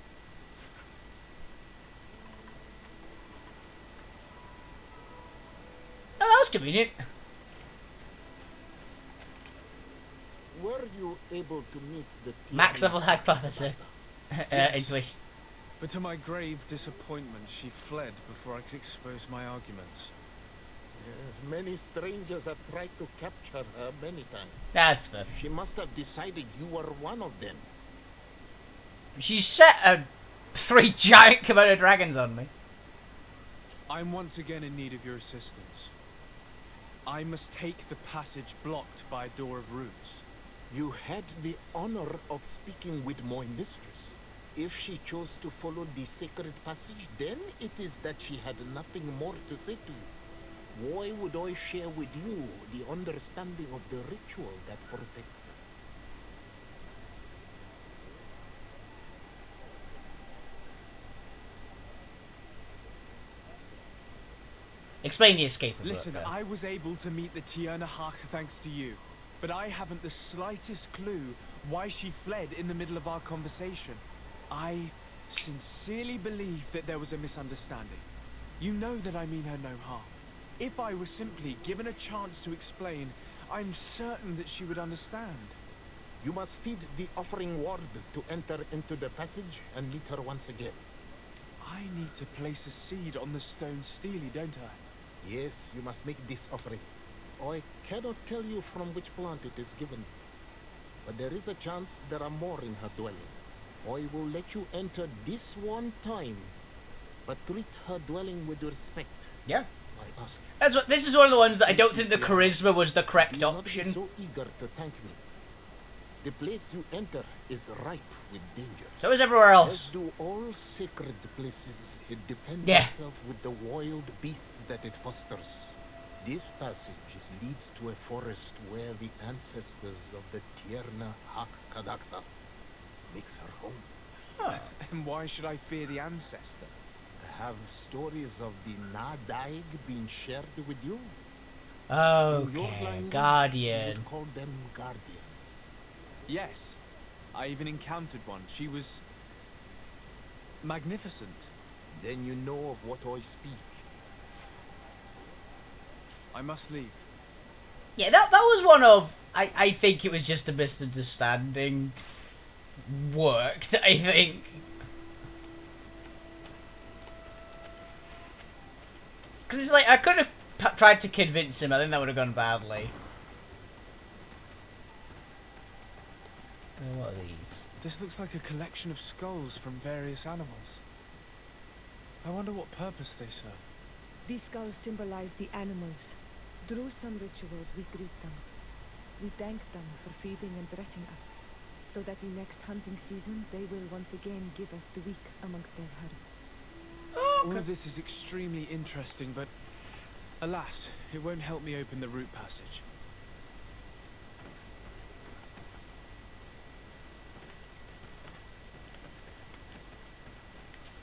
[SPEAKER 1] Oh, that was convenient.
[SPEAKER 9] Were you able to meet the
[SPEAKER 1] Max level hypothesis.
[SPEAKER 3] Yes.
[SPEAKER 1] Intuition.
[SPEAKER 3] But to my grave disappointment, she fled before I could expose my arguments.
[SPEAKER 9] Yes, many strangers have tried to capture her many times.
[SPEAKER 1] That's fair.
[SPEAKER 9] She must have decided you were one of them.
[SPEAKER 1] She set 3 giant Komodo dragons on me.
[SPEAKER 3] I'm once again in need of your assistance. I must take the passage blocked by a door of roots.
[SPEAKER 9] You had the honor of speaking with my mistress. If she chose to follow the sacred passage, then it is that she had nothing more to say to you. Why would I share with you the understanding of the ritual that protects her?
[SPEAKER 1] Explain the escape route.
[SPEAKER 3] Listen, I was able to meet the Tierna Hach thanks to you, but I haven't the slightest clue why she fled in the middle of our conversation. I sincerely believe that there was a misunderstanding. You know that I mean her no harm. If I were simply given a chance to explain, I'm certain that she would understand.
[SPEAKER 9] You must feed the offering ward to enter into the passage and meet her once again.
[SPEAKER 3] I need to place a seed on the stone stele, don't I?
[SPEAKER 9] Yes, you must make this offering. I cannot tell you from which plant it is given, but there is a chance there are more in her dwelling. I will let you enter this one time, but treat her dwelling with respect.
[SPEAKER 1] Yeah.
[SPEAKER 9] I ask you.
[SPEAKER 1] That's what. This is one of the ones that I don't think the charisma was the correct
[SPEAKER 9] Do not be
[SPEAKER 1] option.
[SPEAKER 9] so eager to thank me. The place you enter is ripe with dangers.
[SPEAKER 1] So is everywhere
[SPEAKER 9] As
[SPEAKER 1] else.
[SPEAKER 9] do all sacred places, it defends
[SPEAKER 1] Yeah.
[SPEAKER 9] itself with the wild beasts that it fosters. This passage leads to a forest where the ancestors of the Tierna Hak Kadaktas makes her home.
[SPEAKER 1] Huh.
[SPEAKER 3] And why should I fear the ancestor?
[SPEAKER 9] Have stories of the Nadaig been shared with you? In your
[SPEAKER 1] Okay,
[SPEAKER 9] language, you
[SPEAKER 1] Guardian.
[SPEAKER 9] would call them guardians.
[SPEAKER 3] Yes. I even encountered one. She was magnificent.
[SPEAKER 9] Then you know of what I speak.
[SPEAKER 3] I must leave.
[SPEAKER 1] Yeah, that was one of. I think it was just a misunderstanding. Worked, I think. Because it's like, I could have tried to convince him, I think that would have gone badly. What are these?
[SPEAKER 3] This looks like a collection of skulls from various animals. I wonder what purpose they serve.
[SPEAKER 4] These skulls symbolize the animals. Through some rituals, we greet them. We thank them for feeding and dressing us, so that the next hunting season, they will once again give us the weak amongst their herds.
[SPEAKER 3] All of this is extremely interesting, but alas, it won't help me open the root passage.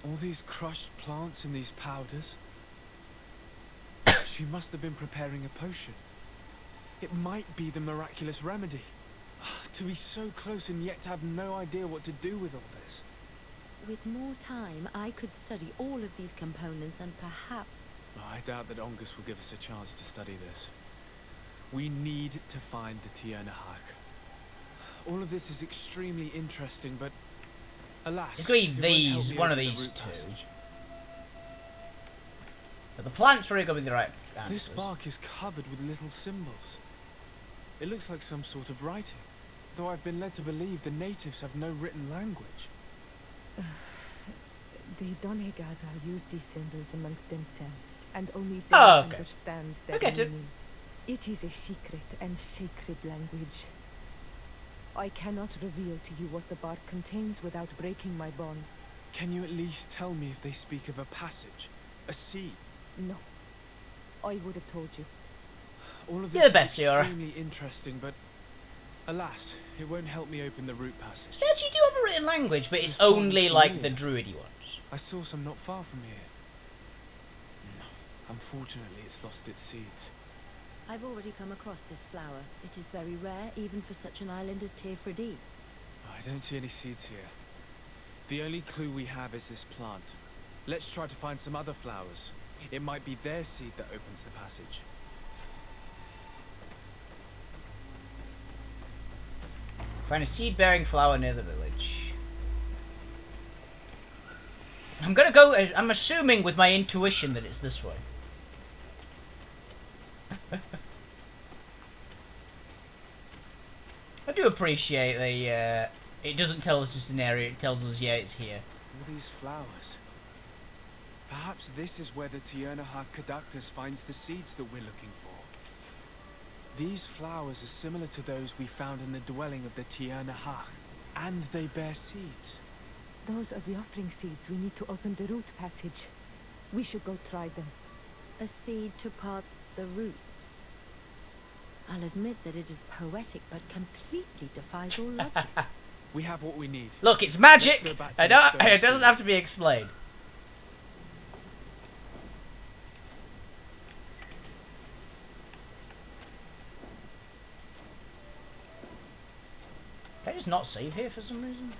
[SPEAKER 3] All these crushed plants and these powders. She must have been preparing a potion. It might be the miraculous remedy. To be so close and yet to have no idea what to do with all this.
[SPEAKER 10] With more time, I could study all of these components and perhaps...
[SPEAKER 3] I doubt that Ongus will give us a chance to study this. We need to find the Tierna Hak. All of this is extremely interesting, but alas,
[SPEAKER 1] Agreed,
[SPEAKER 3] it won't help
[SPEAKER 1] these,
[SPEAKER 3] me
[SPEAKER 1] one of
[SPEAKER 3] open the
[SPEAKER 1] these
[SPEAKER 3] root
[SPEAKER 1] two.
[SPEAKER 3] passage.
[SPEAKER 1] But the plant's very good with the right answers.
[SPEAKER 3] This bark is covered with little symbols. It looks like some sort of writing, though I've been led to believe the natives have no written language.
[SPEAKER 4] The Donegada use these symbols amongst themselves, and only they
[SPEAKER 1] Oh, okay.
[SPEAKER 4] understand their
[SPEAKER 1] I get it.
[SPEAKER 4] meaning. It is a secret and sacred language. I cannot reveal to you what the bark contains without breaking my bond.
[SPEAKER 3] Can you at least tell me if they speak of a passage, a seed?
[SPEAKER 4] No. I would have told you.
[SPEAKER 3] All of
[SPEAKER 1] You're
[SPEAKER 3] this
[SPEAKER 1] the
[SPEAKER 3] is
[SPEAKER 1] best, Yora.
[SPEAKER 3] extremely interesting, but alas, it won't help me open the root passage.
[SPEAKER 1] They actually do have a written language, but it's
[SPEAKER 3] This plant
[SPEAKER 1] only
[SPEAKER 3] is
[SPEAKER 1] like the
[SPEAKER 3] familiar.
[SPEAKER 1] druidy ones.
[SPEAKER 3] I saw some not far from here. Unfortunately, it's lost its seeds.
[SPEAKER 10] I've already come across this flower. It is very rare, even for such an island as Teofredi.
[SPEAKER 3] I don't see any seeds here. The only clue we have is this plant. Let's try to find some other flowers. It might be their seed that opens the passage.
[SPEAKER 1] Find a seed-bearing flower near the village. I'm gonna go. I'm assuming with my intuition that it's this way. I do appreciate the. It doesn't tell us just an area. It tells us, yeah, it's here.
[SPEAKER 3] All these flowers. Perhaps this is where the Tiernahak Caductus finds the seeds that we're looking for. These flowers are similar to those we found in the dwelling of the Tiernahak, and they bear seeds.
[SPEAKER 4] Those are the offering seeds we need to open the root passage. We should go try them.
[SPEAKER 10] A seed to part the roots. I'll admit that it is poetic, but completely defies all logic.
[SPEAKER 3] We have what we need.
[SPEAKER 1] Look, it's magic.
[SPEAKER 3] Let's go back to
[SPEAKER 1] I
[SPEAKER 3] the
[SPEAKER 1] don't.
[SPEAKER 3] stone
[SPEAKER 1] It doesn't
[SPEAKER 3] steed.
[SPEAKER 1] have to be explained. Can I just not save here for some reason?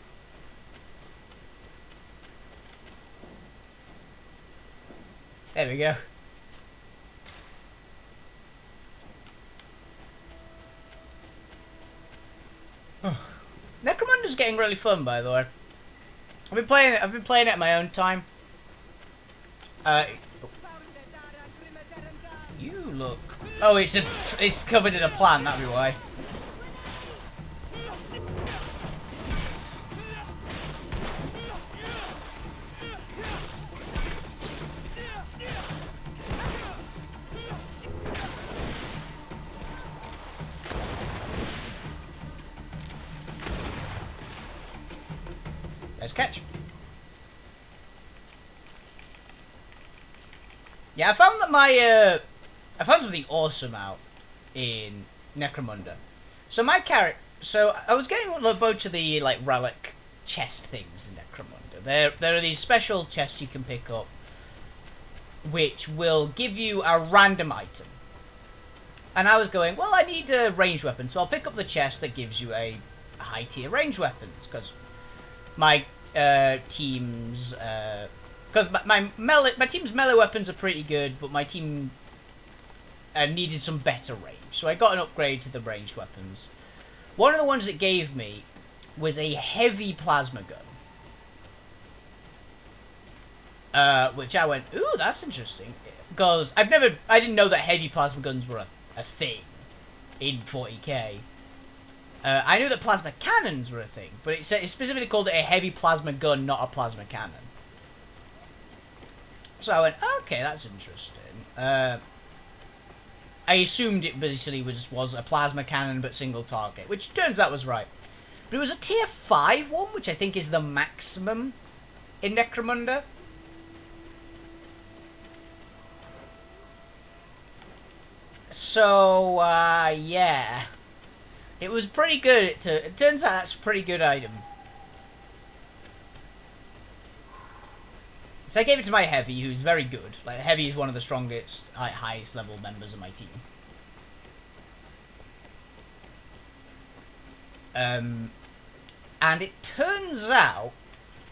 [SPEAKER 1] There we go. Necromunda's getting really fun, by the way. I've been playing it at my own time. You look. Oh, it's covered in a plant. That'd be why. Nice catch. Yeah, I found that I found something awesome out in Necromunda. So my character, I was getting a bunch of the like relic chest things in Necromunda. There are these special chests you can pick up, which will give you a random item. And I was going, well, I need a ranged weapon, so I'll pick up the chest that gives you a high tier ranged weapons, because my team's because my team's melee weapons are pretty good, but my team needed some better range, so I got an upgrade to the ranged weapons. One of the ones it gave me was a heavy plasma gun, which I went, ooh, that's interesting, because I didn't know that heavy plasma guns were a thing in 40k. I knew that plasma cannons were a thing, but it specifically called it a heavy plasma gun, not a plasma cannon. So I went, okay, that's interesting. I assumed it basically was a plasma cannon, but single target, which turns out was right. But it was a tier 5 one, which I think is the maximum in Necromunda. So, yeah. It was pretty good. It turns out that's a pretty good item. So I gave it to my Heavy, who's very good. Like, Heavy is one of the strongest, highest level members of my team. And it turns out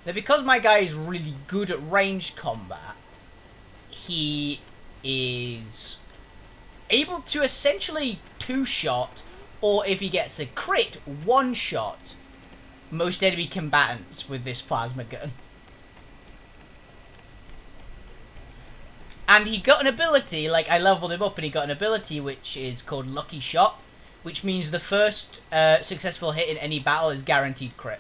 [SPEAKER 1] that because my guy is really good at ranged combat, he is able to essentially two-shot, or if he gets a crit, one-shot most enemy combatants with this plasma gun. And he got an ability, like, I leveled him up and he got an ability which is called Lucky Shot, which means the first successful hit in any battle is guaranteed crit.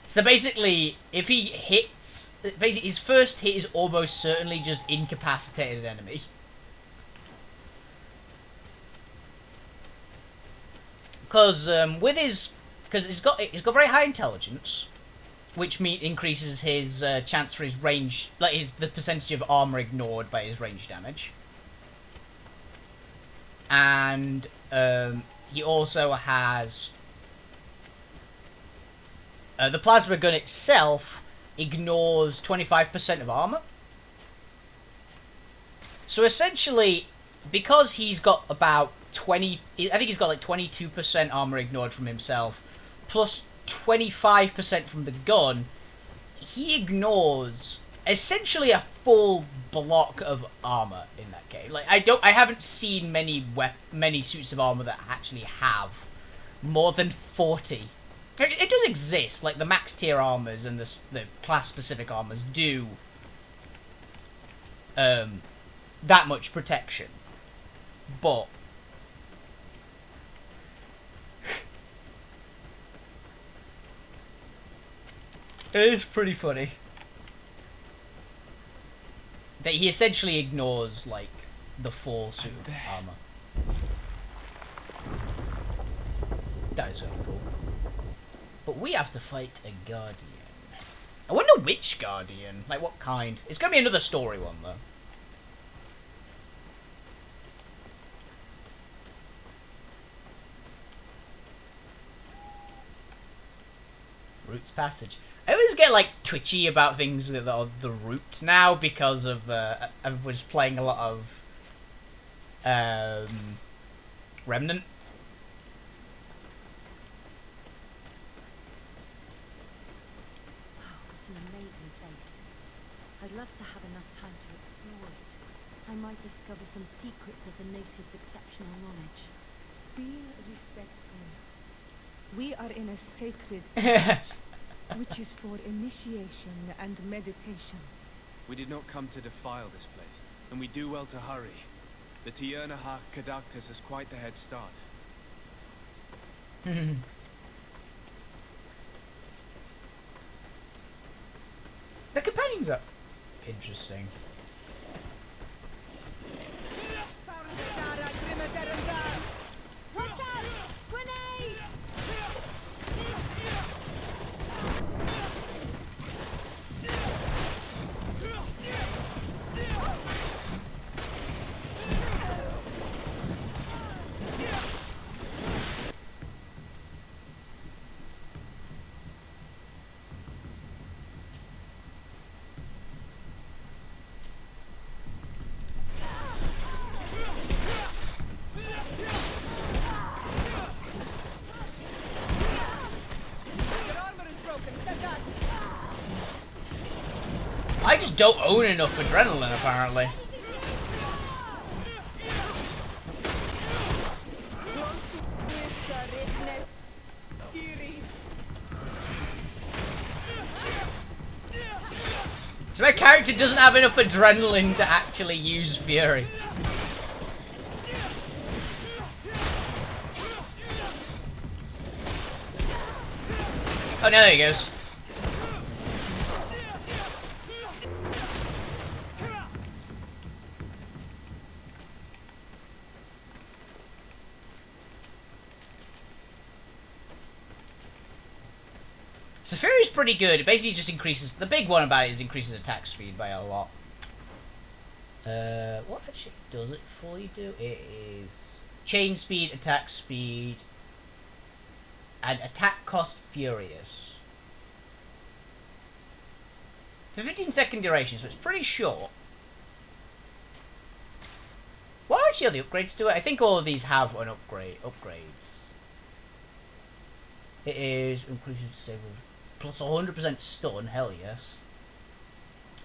[SPEAKER 1] So basically, if he hits, basically his first hit is almost certainly just incapacitated an enemy. Because he's got very high intelligence, which increases his chance for his range, like the percentage of armor ignored by his range damage. And he also has the plasma gun itself ignores 25% of armor. So essentially, because he's got about 20, I think he's got like 22% armor ignored from himself, plus 25% from the gun, he ignores essentially a full block of armor in that game. Like I haven't seen many suits of armor that actually have more than 40. It does exist, like the max tier armors and the class specific armors do that much protection, but it is pretty funny that he essentially ignores like the full suit of armor. That is so cool. But we have to fight a guardian. I wonder which guardian, like what kind. It's gonna be another story one though. Roots Passage. I always get like twitchy about things that are the route now because of I was playing a lot of Remnant.
[SPEAKER 10] Wow, what an amazing place. I'd love to have enough time to explore it. I might discover some secrets of the natives' exceptional knowledge.
[SPEAKER 4] Be respectful. We are in a sacred passage, which is for initiation and meditation.
[SPEAKER 3] We did not come to defile this place, and we do well to hurry. The Tiernahar Kadactus has quite the head start.
[SPEAKER 1] The companions are interesting.
[SPEAKER 10] Watch out! Grenade!
[SPEAKER 1] I just don't own enough adrenaline, apparently. So my character doesn't have enough adrenaline to actually use Fury. Oh, no, there he goes. So Fury's pretty good. It basically just increases... The big one about it is increases attack speed by a lot. What actually does it for you do? It is... Chain speed, attack speed... And attack cost furious. It's a 15-second duration, so it's pretty short. What are actually the upgrades to it? I think all of these have an upgrades. It is increases disabled plus 100% stun, hell yes.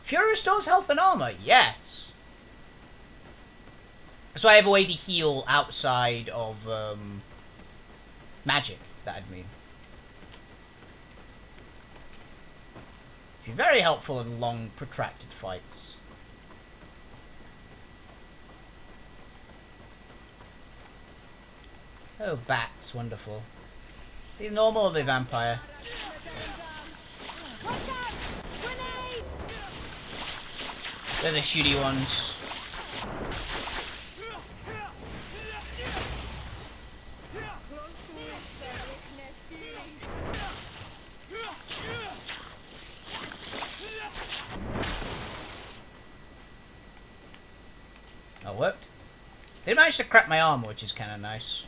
[SPEAKER 1] Fury restores health and armor, yes. So I have a way to heal outside of magic, that'd mean. Be very helpful in long, protracted fights. Oh, bats, wonderful. The normal or the vampire? They're the shooty ones. That worked. They managed to crack my armor, which is kind of nice.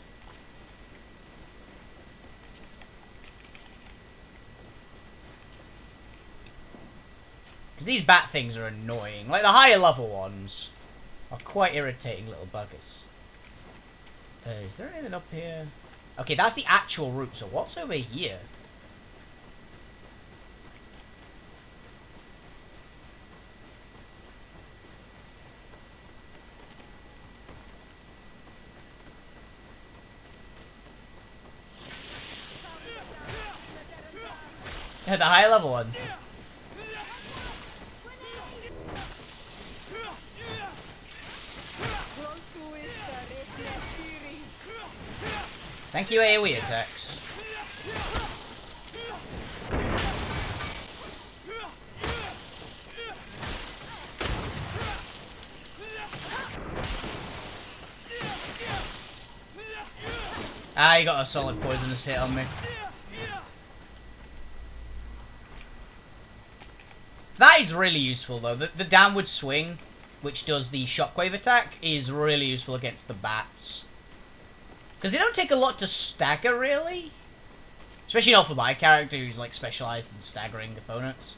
[SPEAKER 1] Because these bat things are annoying. Like, the higher level ones are quite irritating little buggers. Is there anything up here? Okay, that's the actual route, so what's over here? Yeah, the higher level ones. Thank you, AoE attacks. Ah, you got a solid poisonous hit on me. That is really useful though. The downward swing, which does the shockwave attack, is really useful against the bats. Because they don't take a lot to stagger, really. Especially not for my character, who's like specialised in staggering opponents.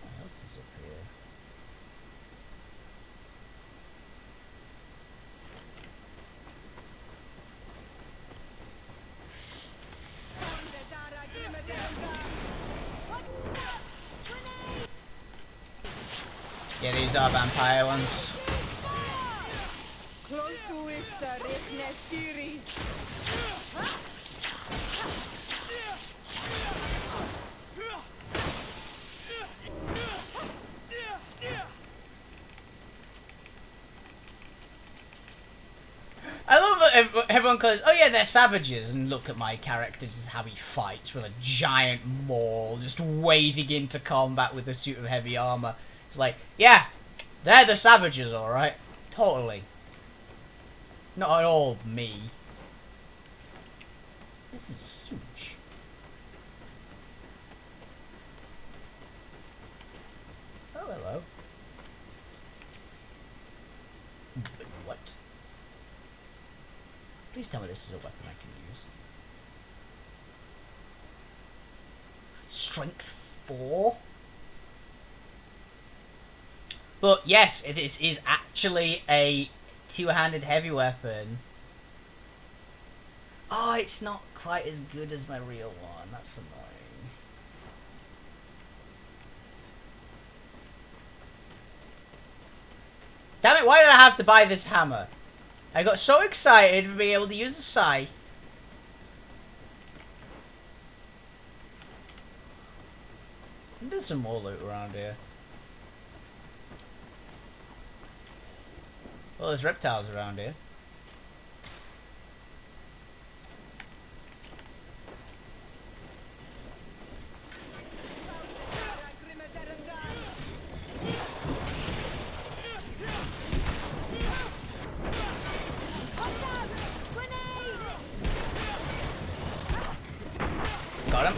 [SPEAKER 1] What else is up here? Yeah, these are vampire ones. I love that everyone goes, oh yeah, they're savages, and look at my character, just how he fights with a giant maul, just wading into combat with a suit of heavy armor. It's like, yeah, they're the savages, alright. Totally. Not at all me. This is huge. Oh, hello. What? Please tell me this is a weapon I can use. Strength 4? But yes, it is actually a two-handed heavy weapon. Oh, it's not quite as good as my real one. That's annoying. Damn it, why did I have to buy this hammer? I got so excited for being able to use a scythe. There's some more loot around here. Well, there's reptiles around here. Got him.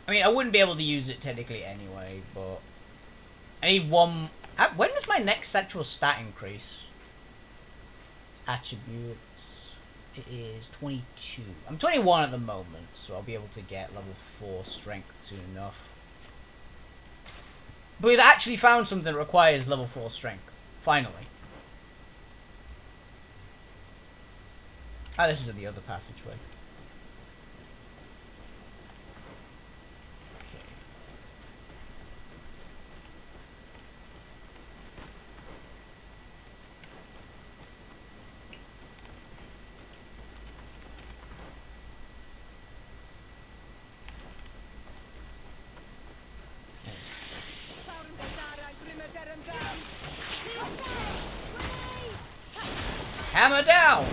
[SPEAKER 1] I mean, I wouldn't be able to use it technically anyway, but I need one. When does my next actual stat increase? Attributes. It is 22. I'm 21 at the moment, so I'll be able to get level 4 strength soon enough. But we've actually found something that requires level 4 strength. Finally. Ah, this is the other passageway. Okay. Hammer down!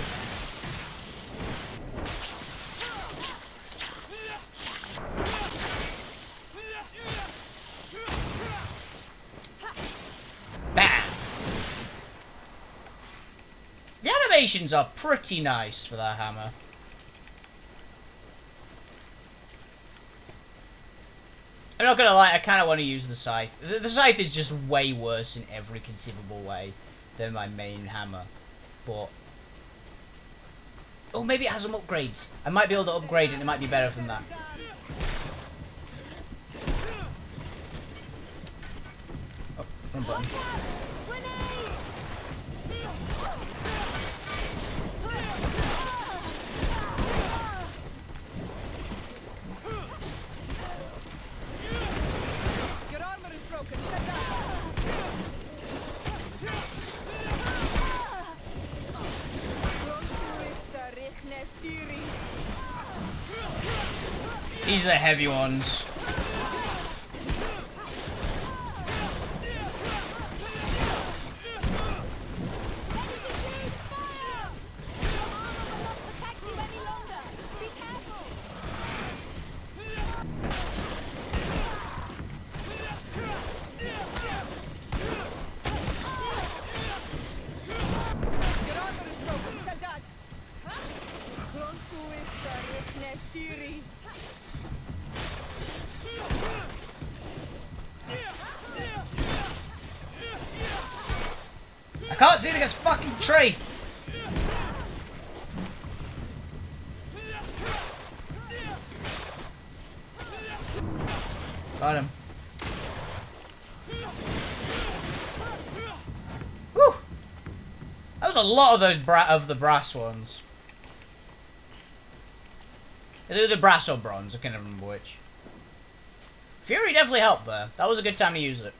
[SPEAKER 1] Bam! The animations are pretty nice for that hammer. I'm not gonna lie, I kind of want to use the scythe. The scythe is just way worse in every conceivable way than my main hammer. But... oh, maybe it has some upgrades. I might be able to upgrade it and it might be better than that. Oh, wrong button. These are heavy ones. I can't see this fucking tree! Got him. Whew! That was a lot of those the brass ones. Either the brass or bronze, I can't remember which. Fury definitely helped there. That was a good time to use it.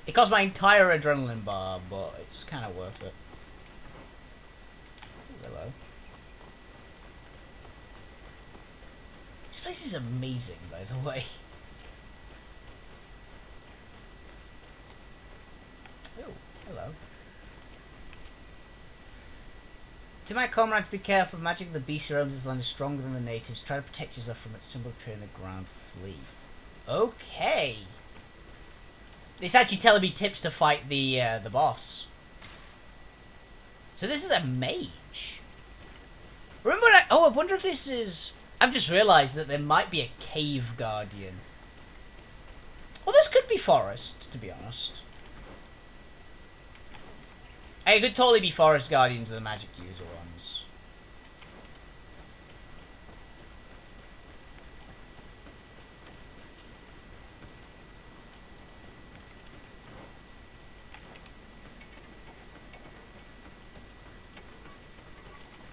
[SPEAKER 1] It cost my entire adrenaline bar, but it's kind of worth it. Ooh, hello. This place is amazing, by the way. Oh, hello. To my comrades, be careful. The magic of the beast who roams this land is stronger than the natives. Try to protect yourself from its symbol appearing in the ground. Flee. Okay. It's actually telling me tips to fight the boss. So this is a mage. Remember when I wonder if this is... I've just realised that there might be a cave guardian. Well, this could be forest, to be honest. It could totally be forest guardians of the magic user ones.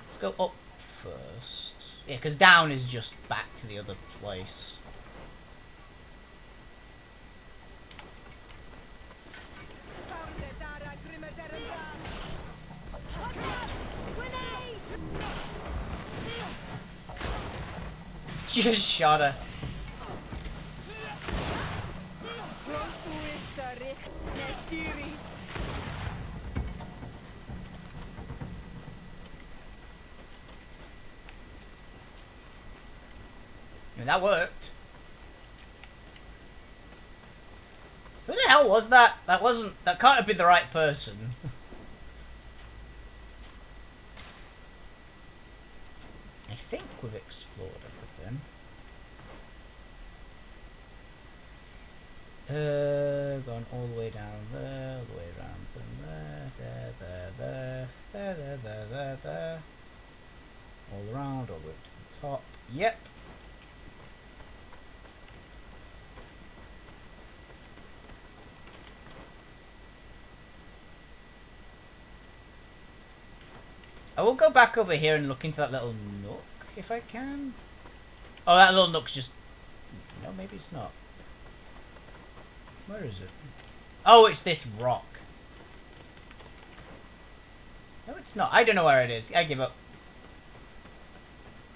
[SPEAKER 1] Let's go up first. Yeah, because down is just back to the other place. Just shot her. I mean, that worked. Who the hell was that? That can't have been the right person. I think we've explored everything. Gone all the way down there, all the way around from there. All around, all the way to the top. Yep. I will go back over here and look into that little nook, if I can. Oh, that little nook's just... No, maybe it's not. Where is it? Oh, it's this rock. No, it's not. I don't know where it is. I give up.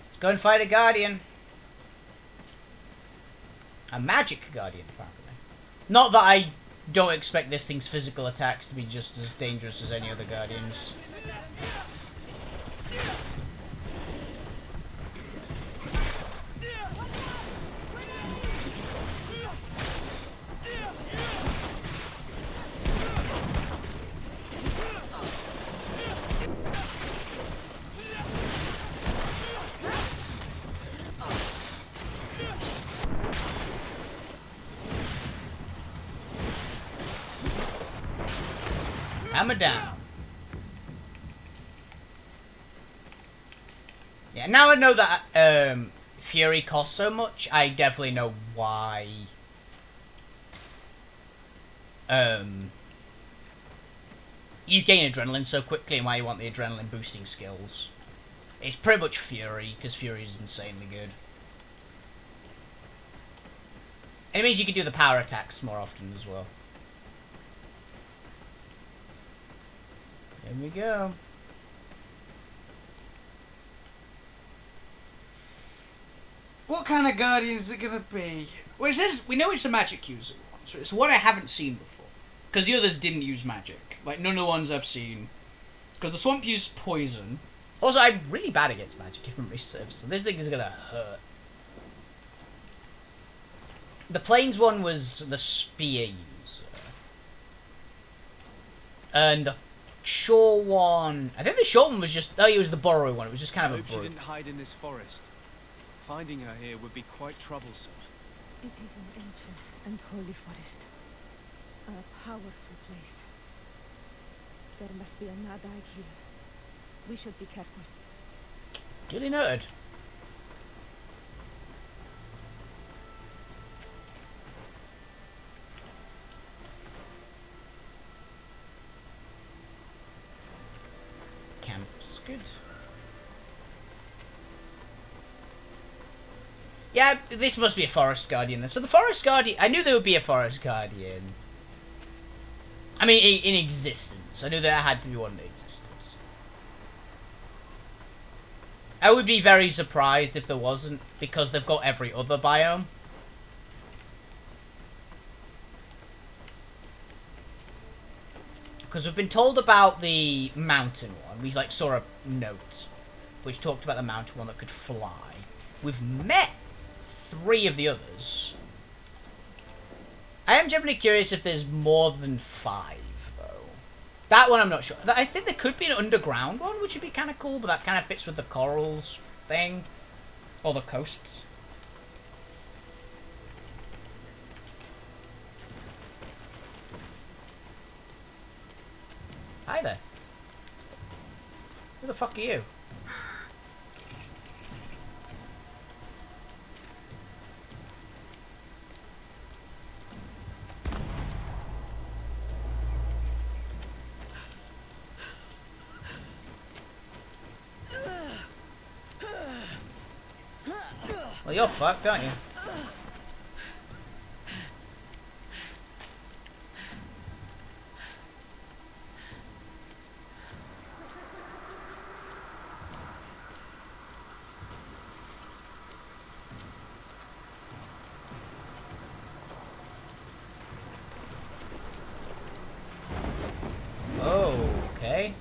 [SPEAKER 1] Let's go and fight a guardian. A magic guardian, apparently. Not that I don't expect this thing's physical attacks to be just as dangerous as any other Guardians. Hammer down. Yeah, now I know that Fury costs so much, I definitely know why you gain adrenaline so quickly and why you want the adrenaline boosting skills. It's pretty much Fury, because Fury is insanely good. And it means you can do the power attacks more often as well. Here we go.
[SPEAKER 11] What kind of Guardian is it going to be? Well, it says, we know it's a magic user one, so it's one I haven't seen before. Because the others didn't use magic. Like, none of the ones I've seen. Because the Swamp used poison.
[SPEAKER 1] Also, I'm really bad against magic infantry subs, so this thing is going to hurt. The Plains one was the spear user. And the Shore one... I think the Shore one was just... Oh, it was the Borrower one. It was just kind of a
[SPEAKER 3] Hope she
[SPEAKER 1] brute.
[SPEAKER 3] didn't hide in this forest. Finding her here would be quite troublesome.
[SPEAKER 4] It is an ancient and holy forest. A powerful place. There must be a Nadai here. We should be careful.
[SPEAKER 1] Duly noted. Camp's good. Yeah, this must be a Forest Guardian then. So the Forest Guardian... I knew there would be a Forest Guardian. I mean, in existence. I knew there had to be one in existence. I would be very surprised if there wasn't, because they've got every other biome. Because we've been told about the mountain one. We like saw a note which talked about the mountain one that could fly. We've met 3 of the others. I am generally curious if there's more than 5, though. That one I'm not sure. I think there could be an underground one, which would be kind of cool, but that kind of fits with the corals thing. Or the coasts. Hi there. Who the fuck are you? Well, you're fucked, aren't you? Okay.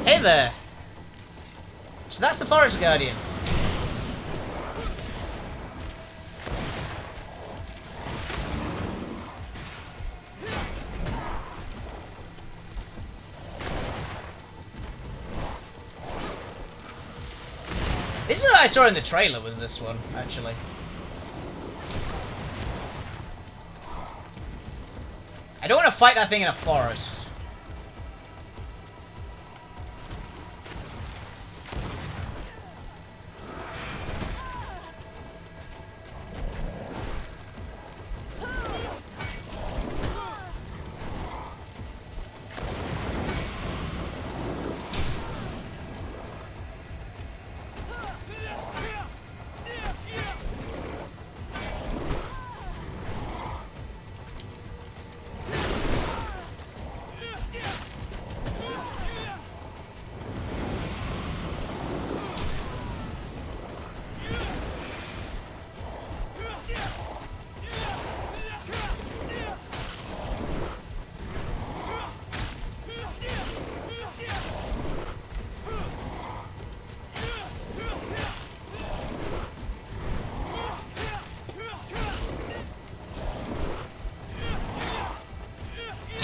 [SPEAKER 1] Hey there! So that's the Forest Guardian. This is what I saw in the trailer, was this one, actually. I don't want to fight that thing in a forest.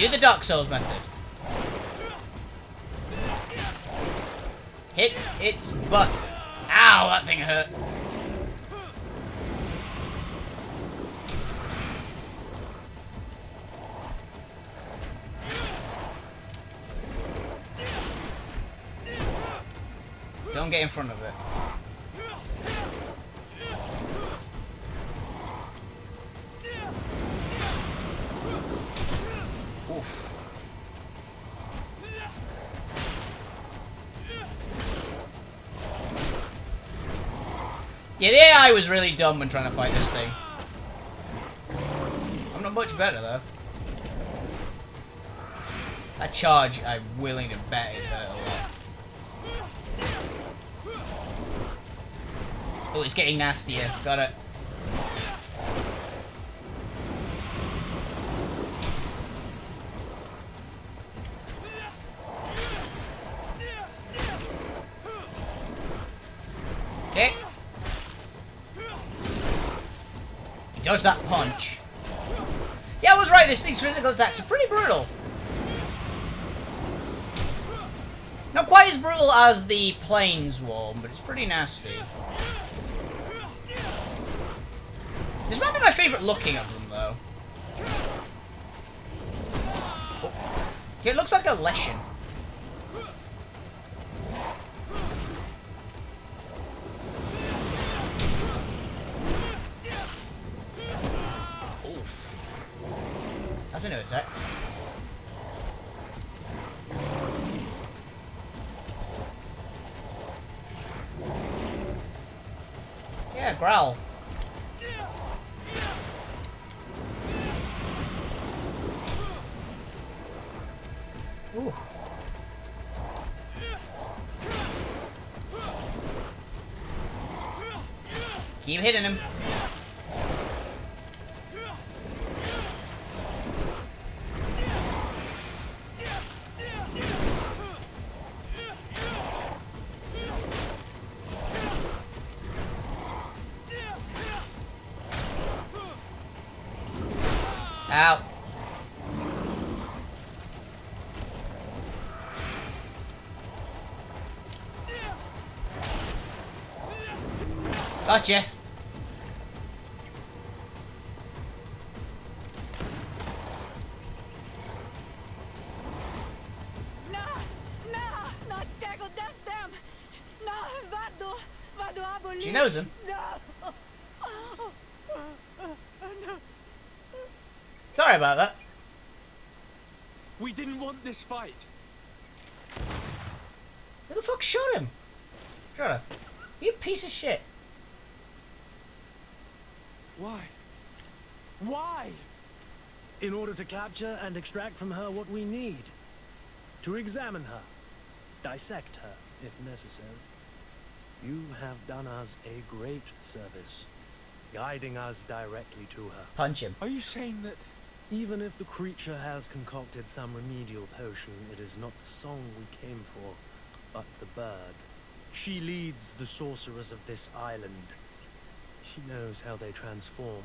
[SPEAKER 1] Do the Dark Souls method. Hit its butt. Ow, that thing hurt. Don't get in front of it. Oof. Yeah, the AI was really dumb when trying to fight this thing. I'm not much better though. That charge, I'm willing to bet it hurt a lot. Oh, it's getting nastier. Got it. Okay. He dodged that punch. Yeah, I was right. This thing's physical attacks are pretty brutal. Not quite as brutal as the Plains one, but it's pretty nasty. This might be my favourite looking of them, though. Oh. Okay, it looks like a Leshen. Oof. That's a new attack. Yeah, growl. Ooh. Keep hitting him. Ow. Gotcha. She knows him. Sorry about that.
[SPEAKER 3] We didn't want this fight.
[SPEAKER 1] Who the fuck shot him? Shut up. You piece of shit.
[SPEAKER 3] Why? Why?
[SPEAKER 12] In order to capture and extract from her what we need. To examine her. Dissect her, if necessary. You have done us a great service. Guiding us directly to her.
[SPEAKER 1] Punch him.
[SPEAKER 3] Are you saying that...
[SPEAKER 12] Even if the creature has concocted some remedial potion, it is not the song we came for, but the bird. She leads the sorcerers of this island. She knows how they transform,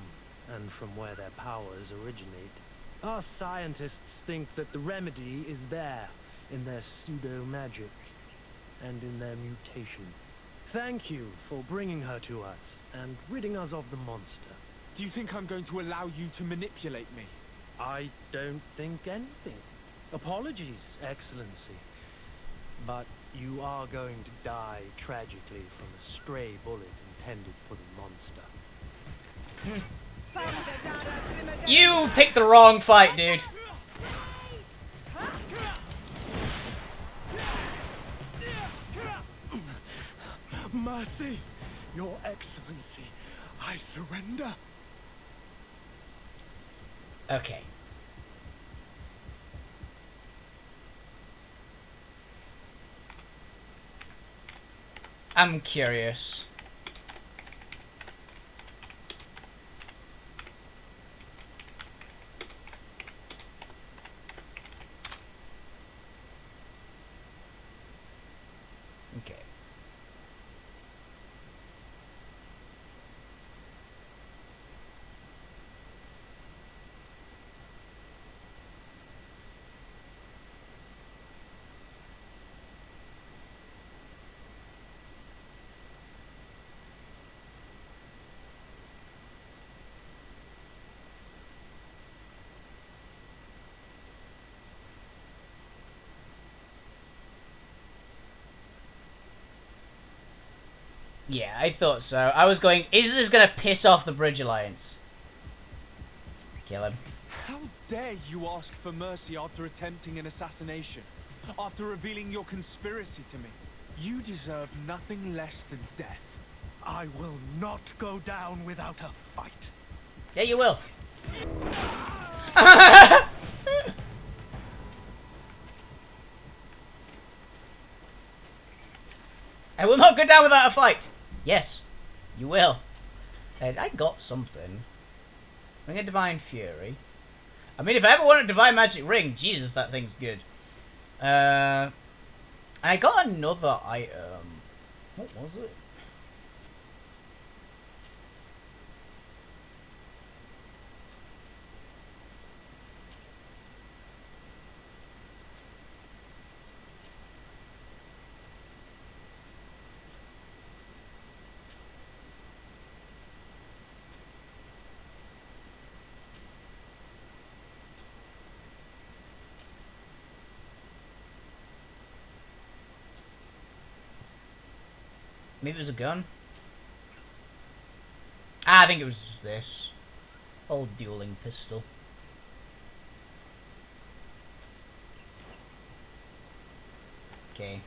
[SPEAKER 12] and from where their powers originate. Us scientists think that the remedy is there, in their pseudo-magic, and in their mutation. Thank you for bringing her to us, and ridding us of the monster.
[SPEAKER 3] Do you think I'm going to allow you to manipulate me?
[SPEAKER 12] I don't think anything. Apologies, Excellency. But you are going to die tragically from a stray bullet intended for the monster.
[SPEAKER 1] You picked the wrong fight, dude.
[SPEAKER 3] Mercy, Your Excellency, I surrender.
[SPEAKER 1] Okay. I'm curious. Okay. Yeah, I thought so. I was going, is this going to piss off the Bridge Alliance? Kill him.
[SPEAKER 3] How dare you ask for mercy after attempting an assassination? After revealing your conspiracy to me? You deserve nothing less than death.
[SPEAKER 5] I will not go down without a fight.
[SPEAKER 1] Yeah, you will. I will not go down without a fight. Yes, you will. And I got something. Ring of Divine Fury. I mean, if I ever want a Divine Magic Ring, Jesus, that thing's good. And I got another item. What was it? Maybe it was a gun? Ah, I think it was this. Old dueling pistol. Okay.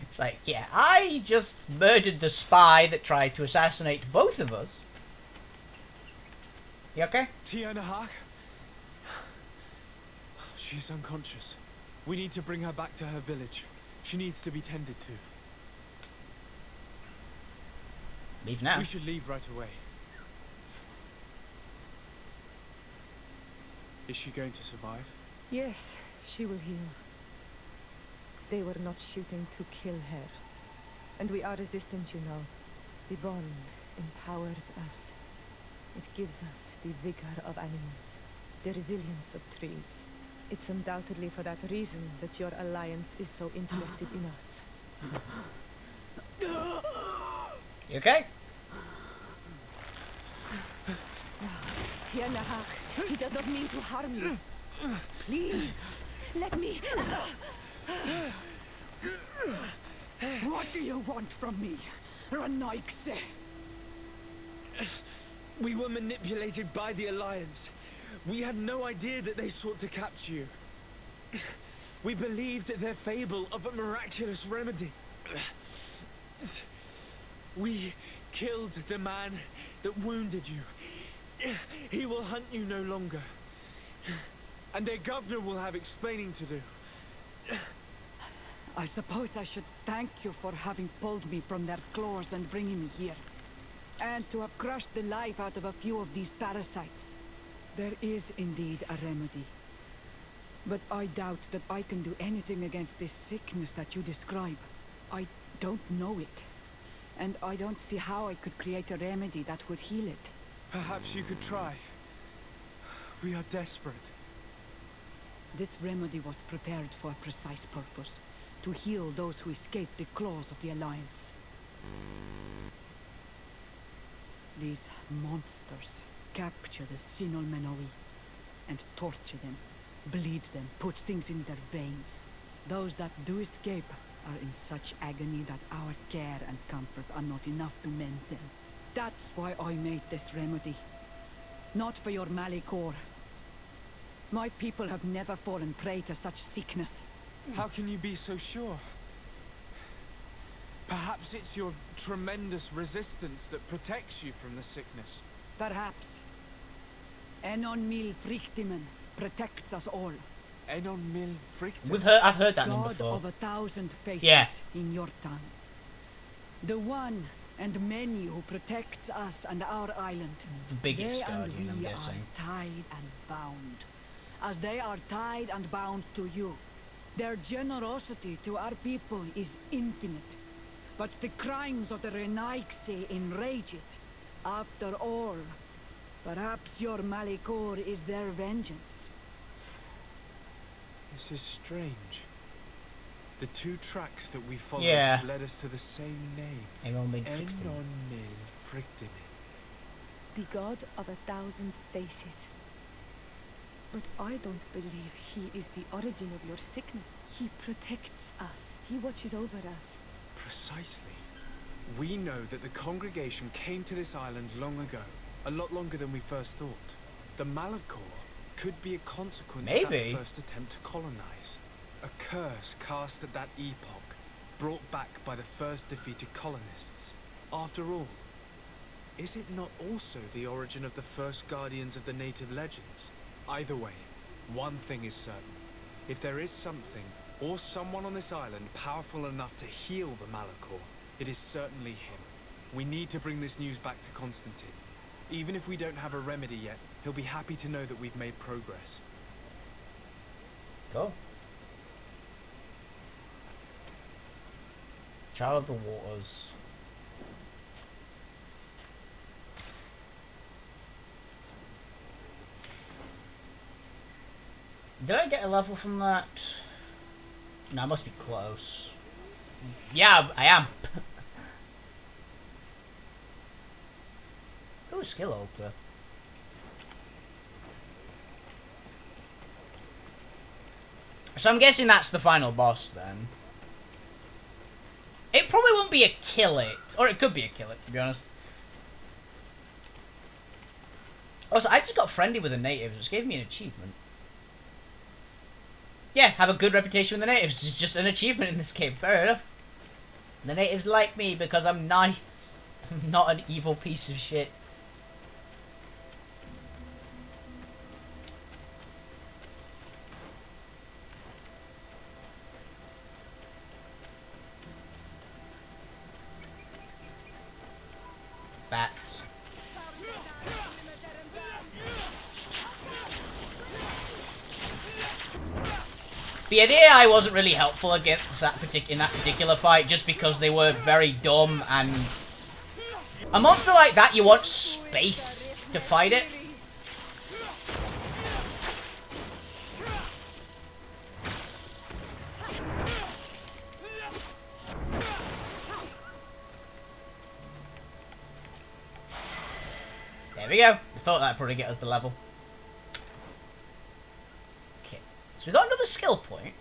[SPEAKER 1] It's like, yeah, I just murdered the spy that tried to assassinate both of us. You okay?
[SPEAKER 3] Tiana Hawk? She is unconscious. We need to bring her back to her village. She needs to be tended to.
[SPEAKER 1] Leave now.
[SPEAKER 3] We should leave right away. Is she going to survive?
[SPEAKER 4] Yes, she will heal. They were not shooting to kill her. And we are resistant, you know. The bond empowers us. It gives us the vigor of animals, the resilience of trees. It's undoubtedly for that reason that your alliance is so interested in us.
[SPEAKER 1] You okay?
[SPEAKER 4] Tianahach, he does not mean to harm you. Please, let me...
[SPEAKER 7] What do you want from me, Ranaikse?
[SPEAKER 3] We were manipulated by the Alliance. We had no idea that they sought to capture you. We believed their fable of a miraculous remedy. We killed the man that wounded you. He will hunt you no longer. And their governor will have explaining to do.
[SPEAKER 7] I suppose I should thank you for having pulled me from their claws and bringing me here. And to have crushed the life out of a few of these parasites. There is indeed a remedy. But I doubt that I can do anything against this sickness that you describe. I don't know it. And I don't see how I could create a remedy that would heal it.
[SPEAKER 3] Perhaps you could try. We are desperate.
[SPEAKER 7] This remedy was prepared for a precise purpose. To heal those who escaped the claws of the Alliance. These monsters capture the Sinol Menoi and torture them, bleed them, put things in their veins. Those that do escape are in such agony that our care and comfort are not enough to mend them. That's why I made this remedy. Not for your Malikor. My people have never fallen prey to such sickness.
[SPEAKER 3] How can you be so sure? Perhaps it's your tremendous resistance that protects you from the sickness.
[SPEAKER 7] Perhaps. Enon Mil Frictimen protects us all.
[SPEAKER 3] Enon Mil Frictimen?
[SPEAKER 1] I've heard that name
[SPEAKER 7] God
[SPEAKER 1] before.
[SPEAKER 7] of 1,000 faces
[SPEAKER 1] Yeah.
[SPEAKER 7] in your tongue. The one and many who protects us and our island.
[SPEAKER 1] The biggest
[SPEAKER 7] they and
[SPEAKER 1] guardian, I'm
[SPEAKER 7] we
[SPEAKER 1] guessing.
[SPEAKER 7] are tied and bound. As they are tied and bound to you. Their generosity to our people is infinite. But the crimes of the Renaikse enrage it. After all, perhaps your Malikor is their vengeance.
[SPEAKER 3] This is strange. The two tracks that we followed
[SPEAKER 1] Yeah.
[SPEAKER 3] led us to the same name.
[SPEAKER 1] Enon Mil
[SPEAKER 3] Enon Mil Frictimen.
[SPEAKER 4] The god of 1,000 faces. But I don't believe he is the origin of your sickness. He protects us. He watches over us.
[SPEAKER 3] Precisely. We know that the congregation came to this island long ago. A lot longer than we first thought. The Malachor could be a consequence of that first attempt to colonize. A curse cast at that epoch, brought back by the first defeated colonists. After all, is it not also the origin of the first guardians of the native legends? Either way, one thing is certain. If there is something, or someone on this island powerful enough to heal the Malachor, it is certainly him. We need to bring this news back to Constantine. Even if we don't have a remedy yet, he'll be happy to know that we've made progress.
[SPEAKER 1] Go. Child of the Waters. Did I get a level from that? No, I must be close. Yeah, I am. Ooh, skill altar. So I'm guessing that's the final boss then. It probably won't be a kill it. Or it could be a kill it, to be honest. Also, I just got friendly with the natives, which gave me an achievement. Yeah, have a good reputation with the natives. It's just an achievement in this game. Fair enough. The natives like me because I'm nice. I'm not an evil piece of shit. Bats. The AI wasn't really helpful against in that particular fight, just because they were very dumb, and a monster like that, you want space to fight it. There we go. I thought that'd probably get us the level. Okay, so we got another skill point.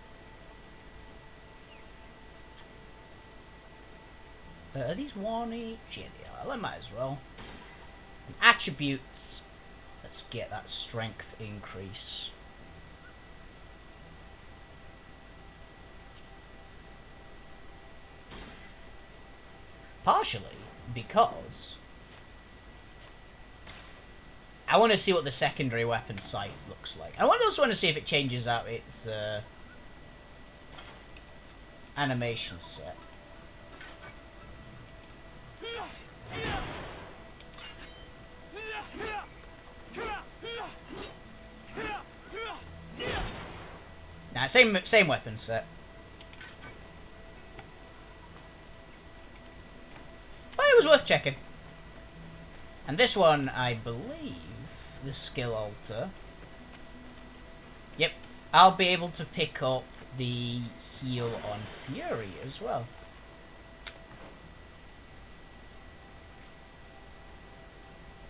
[SPEAKER 1] Are these one each? Yeah, they are. I might as well. And attributes. Let's get that strength increase. Partially because I want to see what the secondary weapon sight looks like. I also want to see if it changes out its animation set. Nah, same weapon set. But it was worth checking. And this one, I believe, the skill altar. Yep, I'll be able to pick up the heal on Fury as well.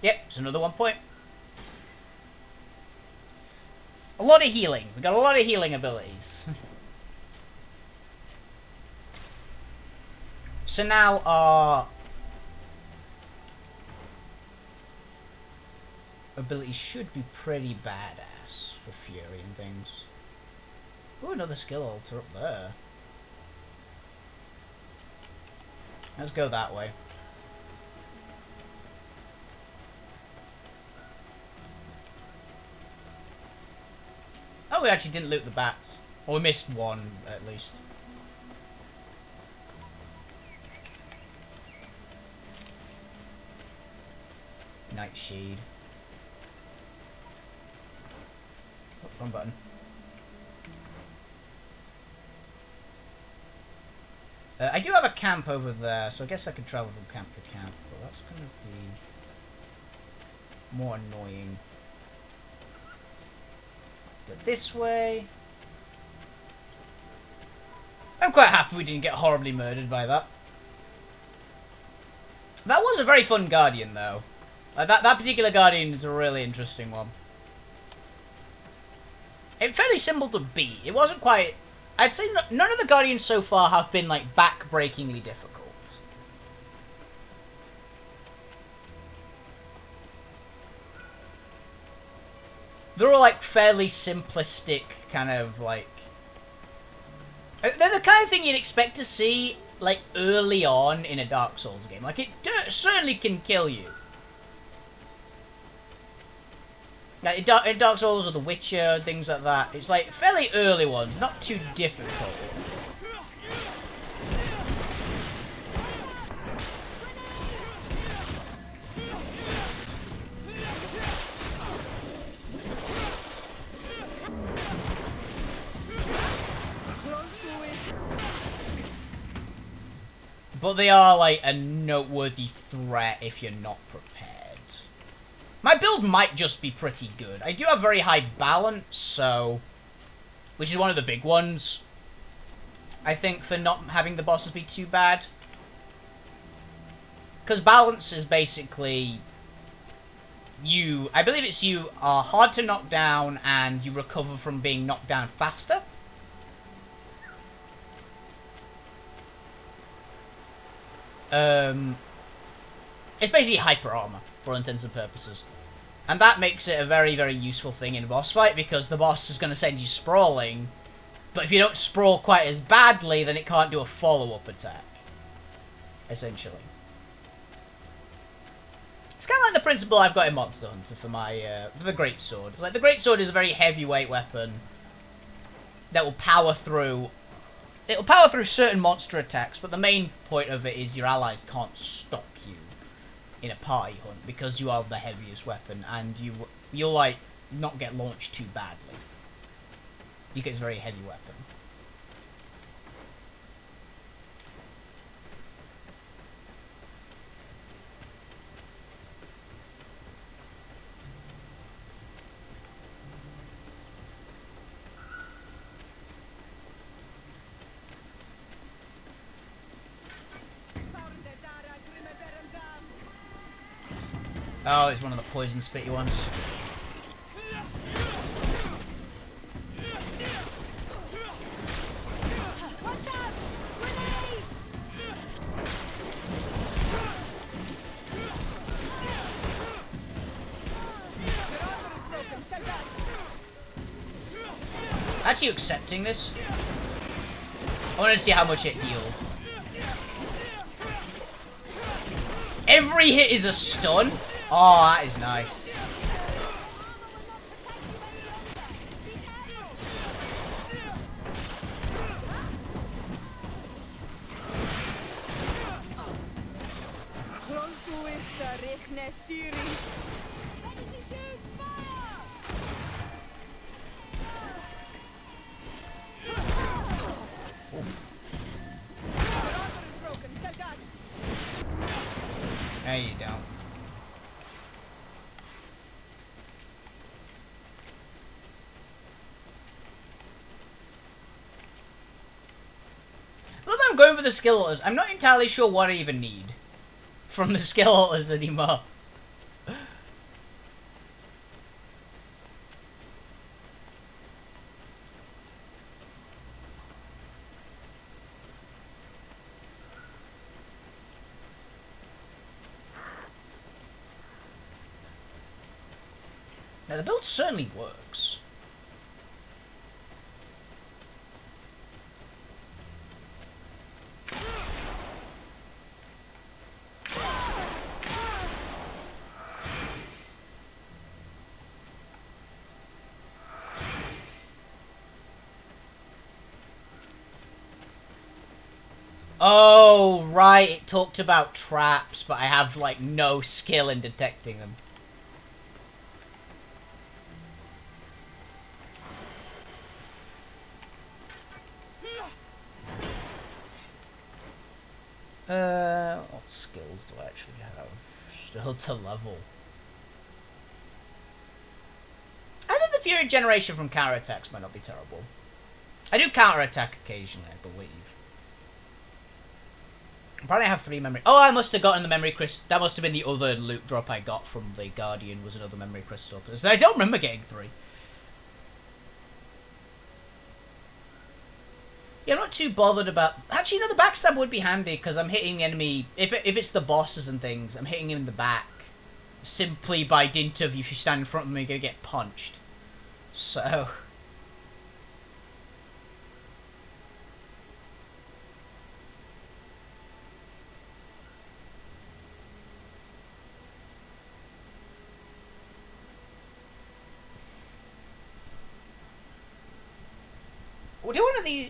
[SPEAKER 1] Yep, it's another 1 point. A lot of healing. We've got a lot of healing abilities. So now our abilities should be pretty badass for Fury and things. Ooh, another skill altar up there. Let's go that way. Oh, we actually didn't loot the bats. Or we missed one, at least. Nightshade. Oh, wrong button. I do have a camp over there, so I guess I could travel from camp to camp, but that's going to be more annoying. Let's go this way. I'm quite happy we didn't get horribly murdered by that. That was a very fun Guardian, though. That particular Guardian is a really interesting one. It's fairly simple to beat. It wasn't quite... I'd say none of the Guardians so far have been, like, back-breakingly difficult. They're all, like, fairly simplistic, kind of, like... They're the kind of thing you'd expect to see, like, early on in a Dark Souls game. Like, it certainly can kill you. Like, in Dark Souls or The Witcher, things like that. It's, like, fairly early ones, not too difficult. But they are, like, a noteworthy threat if you're not prepared. My build might just be pretty good. I do have very high balance, so... Which is one of the big ones, I think, for not having the bosses be too bad. Because balance is basically... I believe it's you are hard to knock down and you recover from being knocked down faster. It's basically hyper armor, for all intents and purposes. And that makes it a very, very useful thing in a boss fight, because the boss is going to send you sprawling, but if you don't sprawl quite as badly, then it can't do a follow-up attack. Essentially. It's kind of like the principle I've got in Monster Hunter for my, for the Greatsword. Like, the Greatsword is a very heavyweight weapon that will power through... It'll power through certain monster attacks, but the main point of it is your allies can't stop you in a party hunt because you are the heaviest weapon, and you'll like not get launched too badly because it's a very heavy weapon. Oh, it's one of the poison spitty ones. Actually accepting this? I wanted to see how much it healed. Every hit is a stun? Oh, that is nice. There you don't. Look, I'm going for the skeletons. I'm not entirely sure what I even need from the skeletons anymore. Now, the build certainly works. Oh, right, it talked about traps, but I have, like, no skill in detecting them. What skills do I actually have? Still to level. I think the Fury Generation from counter-attacks might not be terrible. I do counter-attack occasionally, I believe. Apparently I have 3 memory... Oh, I must have gotten the memory crystal. That must have been the other loot drop I got from the Guardian, was another memory crystal. Because I don't remember getting 3. too bothered about... Actually, no, the backstab would be handy, because I'm hitting the enemy... If it's the bosses and things, I'm hitting him in the back. Simply by dint of, if you stand in front of me, you're going to get punched. So...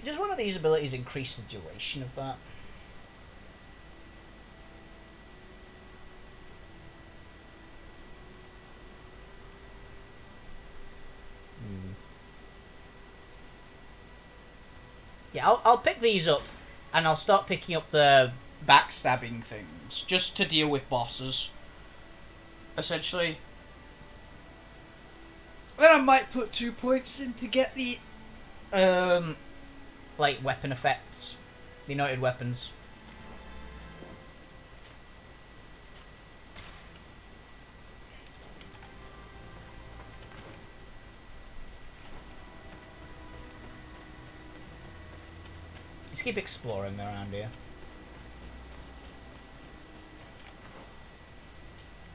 [SPEAKER 1] Does one of these abilities increase the duration of that? Yeah, I'll pick these up, and I'll start picking up the backstabbing things, just to deal with bosses, essentially.
[SPEAKER 11] Then I might put 2 points in to get the
[SPEAKER 1] like weapon effects, the anointed weapons. Let's keep exploring around here.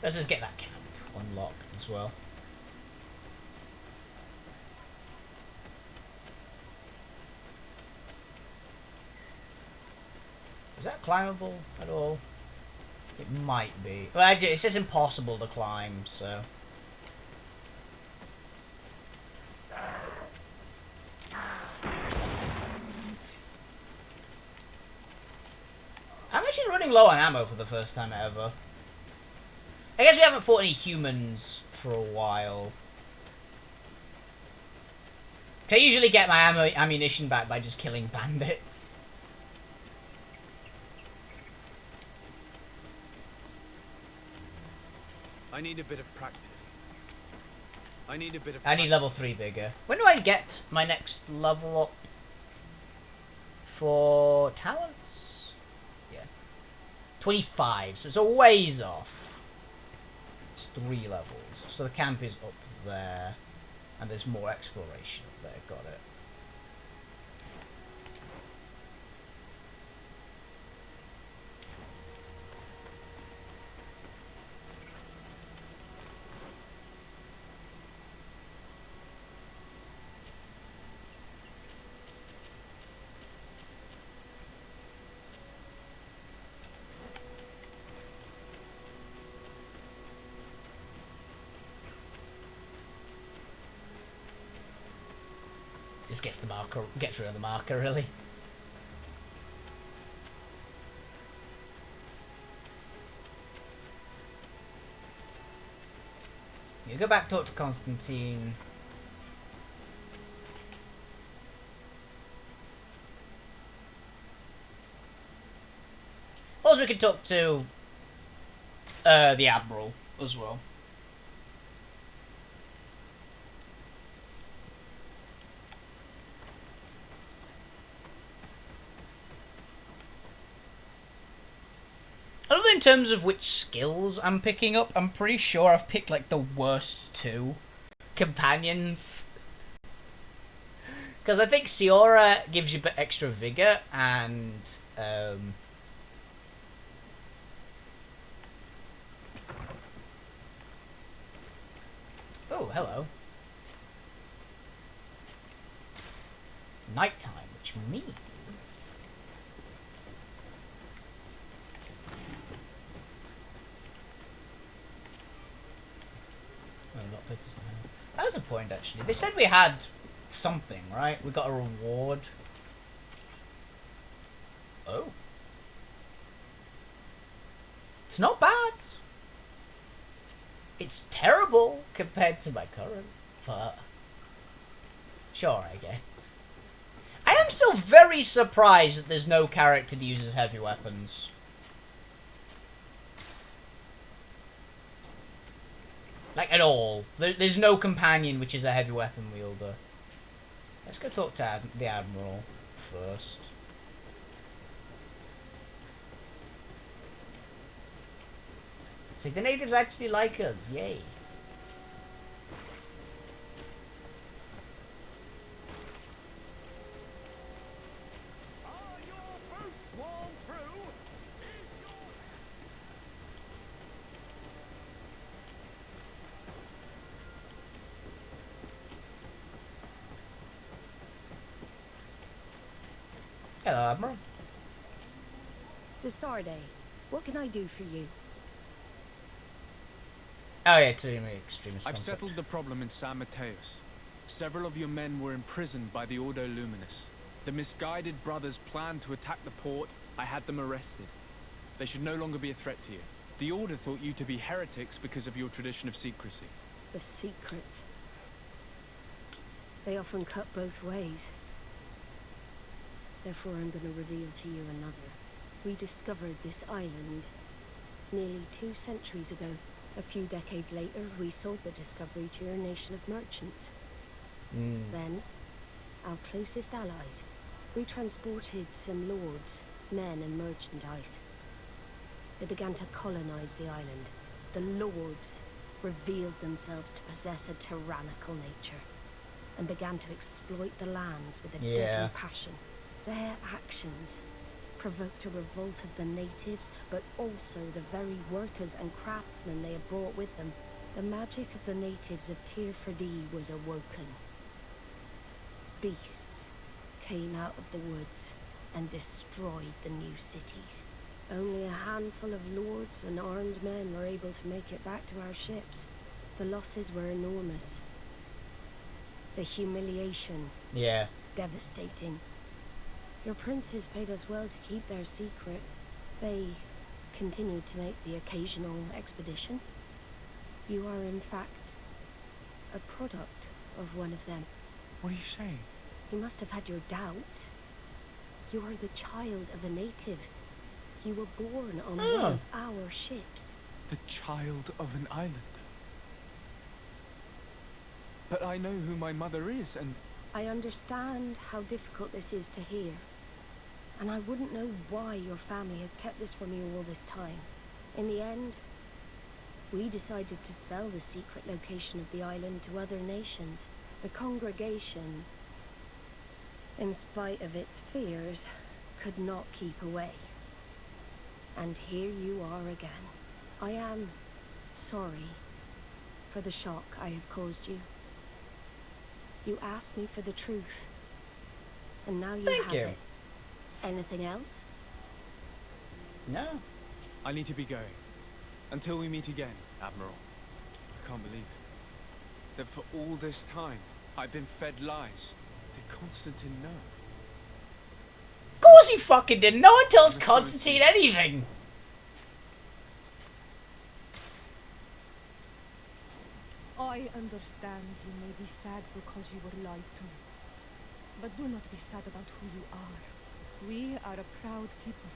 [SPEAKER 1] Let's just get that camp unlocked as well. Is that climbable at all? It might be. Well, it says impossible to climb, so... I'm actually running low on ammo for the first time ever. I guess we haven't fought any humans for a while. I usually get my ammunition back by just killing bandits.
[SPEAKER 3] I need a bit of practice. I need
[SPEAKER 1] level 3 bigger. When do I get my next level up? For talents? Yeah. 25, so it's a ways off. It's 3 levels. So the camp is up there. And there's more exploration up there, got it. Just gets the marker, gets rid of the marker, really. You go back, talk to Constantine. Also, we could talk to the Admiral as well. Other in terms of which skills I'm picking up, I'm pretty sure I've picked like the worst 2 companions. Because I think Siora gives you a bit extra vigor and oh, hello. Nighttime, which means that was a point, actually. They said we had something, right? We got a reward. Oh. It's not bad. It's terrible compared to my current, but sure, I guess. I am still very surprised that there's no character that uses heavy weapons. Like, at all. There's no companion which is a heavy weapon wielder. Let's go talk to the Admiral first. See, the natives actually like us. Yay. Hello, Admiral.
[SPEAKER 10] Desarde, what can I do for you?
[SPEAKER 1] Oh yeah, extremist.
[SPEAKER 3] I've
[SPEAKER 1] conflict.
[SPEAKER 3] settled the problem in San Mateos. Several of your men were imprisoned by the Ordo Luminous. The misguided brothers planned to attack the port. I had them arrested. They should no longer be a threat to you. The Order thought you to be heretics because of your tradition of secrecy.
[SPEAKER 10] The secrets. They often cut both ways. Therefore, I'm going to reveal to you another. We discovered this island nearly 2 centuries ago. A few decades later, we sold the discovery to your nation of merchants. Then, our closest allies. We transported some lords, men and merchandise. They began to colonize the island. The lords revealed themselves to possess a tyrannical nature and began to exploit the lands with a deadly passion. Their actions provoked a revolt of the natives, but also the very workers and craftsmen they had brought with them. The magic of the natives of Tir Fadi was awoken. Beasts came out of the woods and destroyed the new cities. Only a handful of lords and armed men were able to make it back to our ships. The losses were enormous. The humiliation, devastating. Your princes paid us well to keep their secret. They continued to make the occasional expedition. You are, in fact, a product of one of them.
[SPEAKER 3] What are you saying?
[SPEAKER 10] You must have had your doubts. You are the child of a native. You were born on one of our ships.
[SPEAKER 3] The child of an islander. But I know who my mother is, and...
[SPEAKER 10] I understand how difficult this is to hear. And I wouldn't know why your family has kept this from you all this time. In the end, we decided to sell the secret location of the island to other nations. The congregation, in spite of its fears, could not keep away. And here you are again. I am sorry for the shock I have caused you. You asked me for the truth, and now you have it. Anything else?
[SPEAKER 1] No.
[SPEAKER 3] I need to be going. Until we meet again, Admiral. I can't believe it. That for all this time, I've been fed lies. Did Constantine know?
[SPEAKER 1] Of course he fucking didn't. No one tells Constantine anything.
[SPEAKER 4] I understand you may be sad because you were lied to. But do not be sad about who you are. We are a proud people.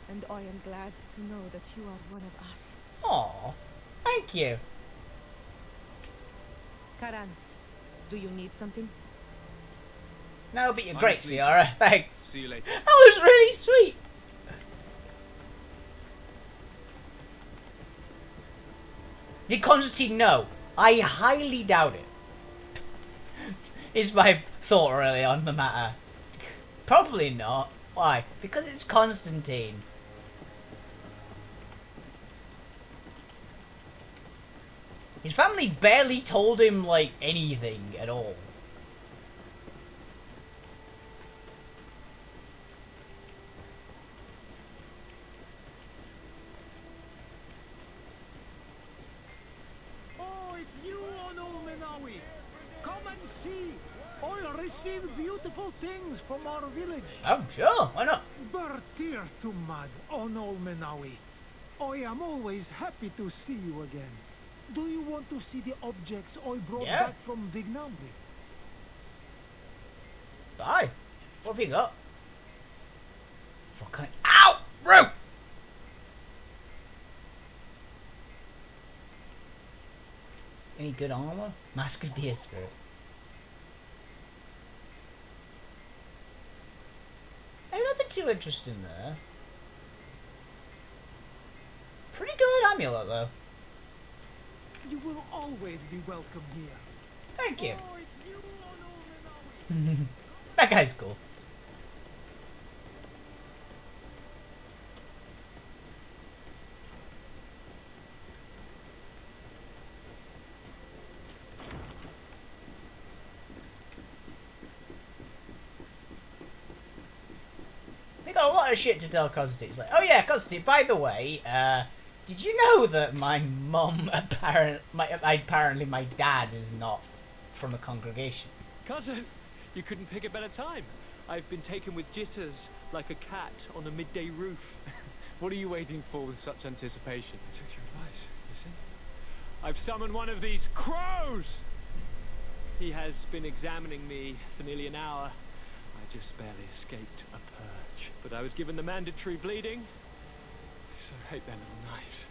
[SPEAKER 4] And I am glad to know that you are one of us.
[SPEAKER 1] Aw, thank you.
[SPEAKER 4] Karans, do you need something?
[SPEAKER 1] No, but you're great, Ciara. Thanks.
[SPEAKER 3] See you later.
[SPEAKER 1] That was really sweet. Did Constantine know? I highly doubt it. Is my thought really on the matter. Probably not. Why? Because it's Constantine. His family barely told him, like, anything at all.
[SPEAKER 9] Oh, it's you, Menawi. Come and see. I'll receive beautiful things from our village.
[SPEAKER 1] Oh, sure. Why not?
[SPEAKER 9] Bertir Tumad, Onol Menawi. I am always happy to see you again. Do you want to see the objects I brought back from Vignamri?
[SPEAKER 1] Bye. What have you got? Fucking ow! Bro! Any good armor? Mask of Deer Spirits. Hey, nothing too interesting there. Pretty good amulet though.
[SPEAKER 9] You will always be welcome here.
[SPEAKER 1] Thank you.
[SPEAKER 9] Oh, it's you, Onol Menawi.
[SPEAKER 1] That guy's cool. got a lot of shit to tell Constantine. He's like, oh yeah, Constantine, by the way, did you know that my mum, apparently my dad is not from the congregation?
[SPEAKER 13] Cousin, you couldn't pick a better time. I've been taken with jitters, like a cat on a midday roof.
[SPEAKER 3] What are you waiting for with such anticipation?
[SPEAKER 13] I took your advice, you see? I've summoned one of these crows! He has been examining me for nearly an hour. I just barely escaped a purge. But I was given the mandatory bleeding. I so hate their little knives.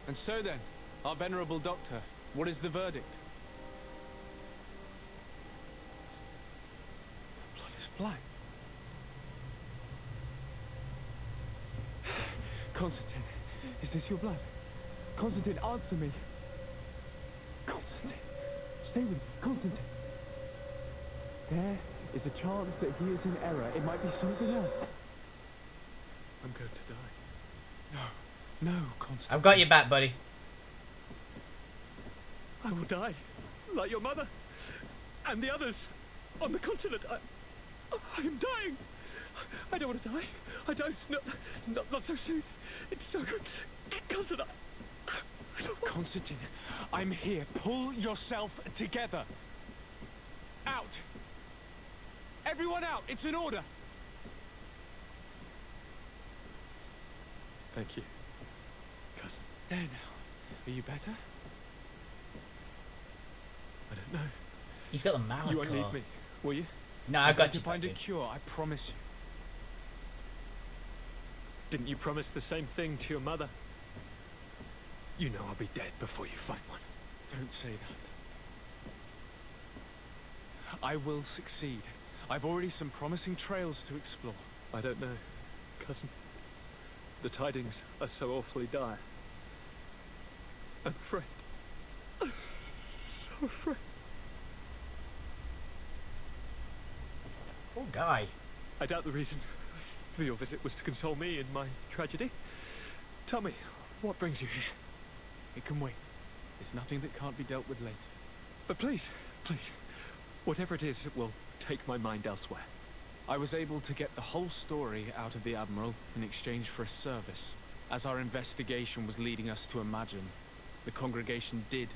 [SPEAKER 3] And so then, our venerable doctor, what is the verdict? The blood is black. Constantine, is this your blood? Constantine, answer me. Constantine, stay with me. Constantine. There is a chance that he is in error. It might be something else.
[SPEAKER 13] I'm going to die.
[SPEAKER 3] No, Constantine.
[SPEAKER 1] I've got your back, buddy.
[SPEAKER 13] I will die, like your mother, and the others on the continent. I am dying. I don't want to die. I don't. Not so soon. It's so good. Cousin, I don't want...
[SPEAKER 3] Constantine, I'm here. Pull yourself together. Out. Everyone out. It's an order.
[SPEAKER 13] Thank you, cousin.
[SPEAKER 3] There now. Are you better?
[SPEAKER 13] I don't know.
[SPEAKER 1] He's got the mallet.
[SPEAKER 13] You won't leave me, will you?
[SPEAKER 1] No, I've got
[SPEAKER 3] to find a cure. I promise you.
[SPEAKER 13] Didn't you promise the same thing to your mother? You know I'll be dead before you find one.
[SPEAKER 3] Don't say that. I will succeed. I've already some promising trails to explore.
[SPEAKER 13] I don't know, cousin. The tidings are so awfully dire. I'm afraid. I'm so afraid.
[SPEAKER 1] Poor guy.
[SPEAKER 13] I doubt the reason for your visit was to console me in my tragedy. Tell me, what brings you here?
[SPEAKER 3] It can wait. There's nothing that can't be dealt with later.
[SPEAKER 13] But please, whatever it is, it will take my mind elsewhere.
[SPEAKER 3] I was able to get the whole story out of the Admiral in exchange for a service. As our investigation was leading us to imagine, the congregation did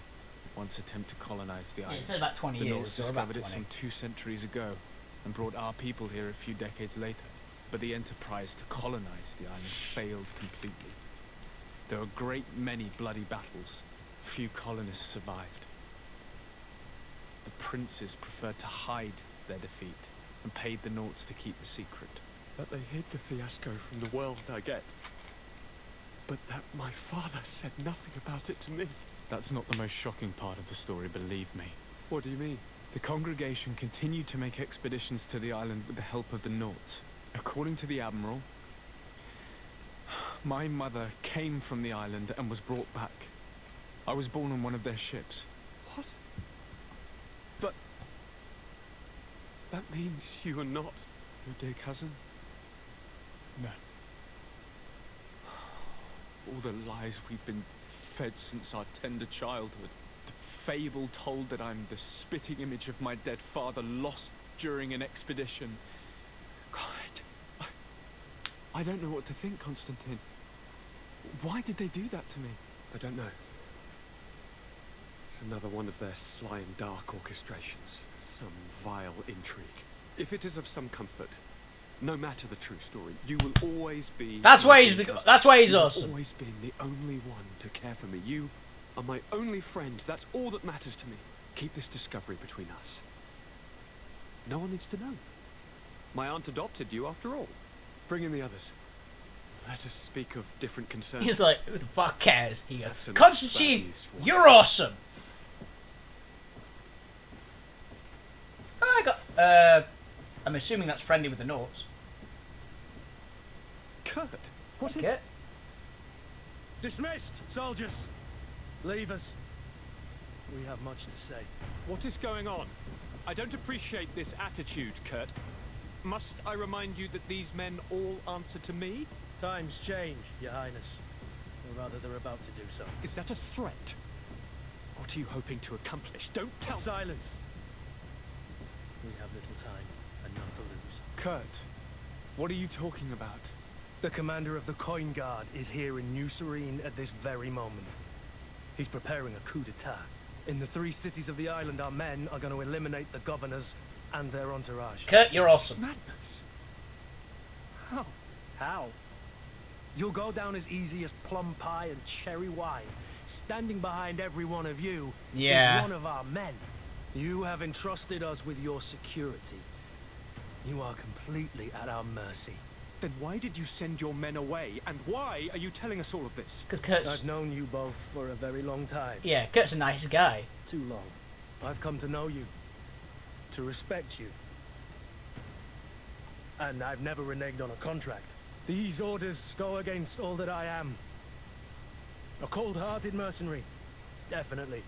[SPEAKER 3] once attempt to colonize the island.
[SPEAKER 1] It's about 20
[SPEAKER 3] the
[SPEAKER 1] years.
[SPEAKER 3] Norse discovered it some 2 centuries ago and brought our people here a few decades later. But the enterprise to colonize the island failed completely. There were a great many bloody battles. Few colonists survived. The princes preferred to hide their defeat and paid the Norts to keep the secret.
[SPEAKER 13] That they hid the fiasco from the world, I get. But that my father said nothing about it to me.
[SPEAKER 3] That's not the most shocking part of the story, believe me.
[SPEAKER 13] What do you mean?
[SPEAKER 3] The congregation continued to make expeditions to the island with the help of the Norts. According to the Admiral, my mother came from the island and was brought back. I was born on one of their ships.
[SPEAKER 13] What? But... that means you are not
[SPEAKER 3] your dear cousin? No. All the lies we've been fed since our tender childhood. The fable told that I'm the spitting image of my dead father, lost during an expedition. God, I don't know what to think, Constantine. Why did they do that to me?
[SPEAKER 13] I don't know. It's another one of their sly and dark orchestrations. Some vile intrigue. If it is of some comfort, no matter the true story, you will always be...
[SPEAKER 1] That's why he's awesome.
[SPEAKER 13] Always been the only one to care for me. You are my only friend. That's all that matters to me. Keep this discovery between us. No one needs to know. My aunt adopted you after all. Bring in the others. Let us speak of different concerns.
[SPEAKER 1] He's like, who the fuck cares? He goes, Constantine, you're awesome! Oh, I got, I'm assuming that's friendly with the Norts.
[SPEAKER 13] Kurt, what is
[SPEAKER 1] it?
[SPEAKER 12] Dismissed, soldiers! Leave us. We have much to say.
[SPEAKER 13] What is going on? I don't appreciate this attitude, Kurt. Must I remind you that these men all answer to me?
[SPEAKER 12] Times change, Your Highness. Or rather, they're about to do so.
[SPEAKER 13] Is that a threat? What are you hoping to accomplish? Don't tell me!
[SPEAKER 12] Silence! We have little time, and none to lose.
[SPEAKER 3] Kurt, What are you talking about?
[SPEAKER 12] The commander of the Coin Guard is here in New Serene at this very moment. He's preparing a coup d'etat. In the 3 cities of the island, our men are going to eliminate the governors and their entourage.
[SPEAKER 1] Kurt, you're awesome.
[SPEAKER 3] Madness.
[SPEAKER 12] How? How? You'll go down as easy as plum pie and cherry wine. Standing behind every one of you is one of our men. You have entrusted us with your security. You are completely at our mercy.
[SPEAKER 13] Then why did you send your men away? And why are you telling us all of this?
[SPEAKER 1] Because Kurt's...
[SPEAKER 12] I've known you both for a very long time.
[SPEAKER 1] Yeah, Kurt's a nice guy.
[SPEAKER 12] Too long. I've come to know you. To respect you. And I've never reneged on a contract. These orders go against all that I am. A cold-hearted mercenary. Definitely.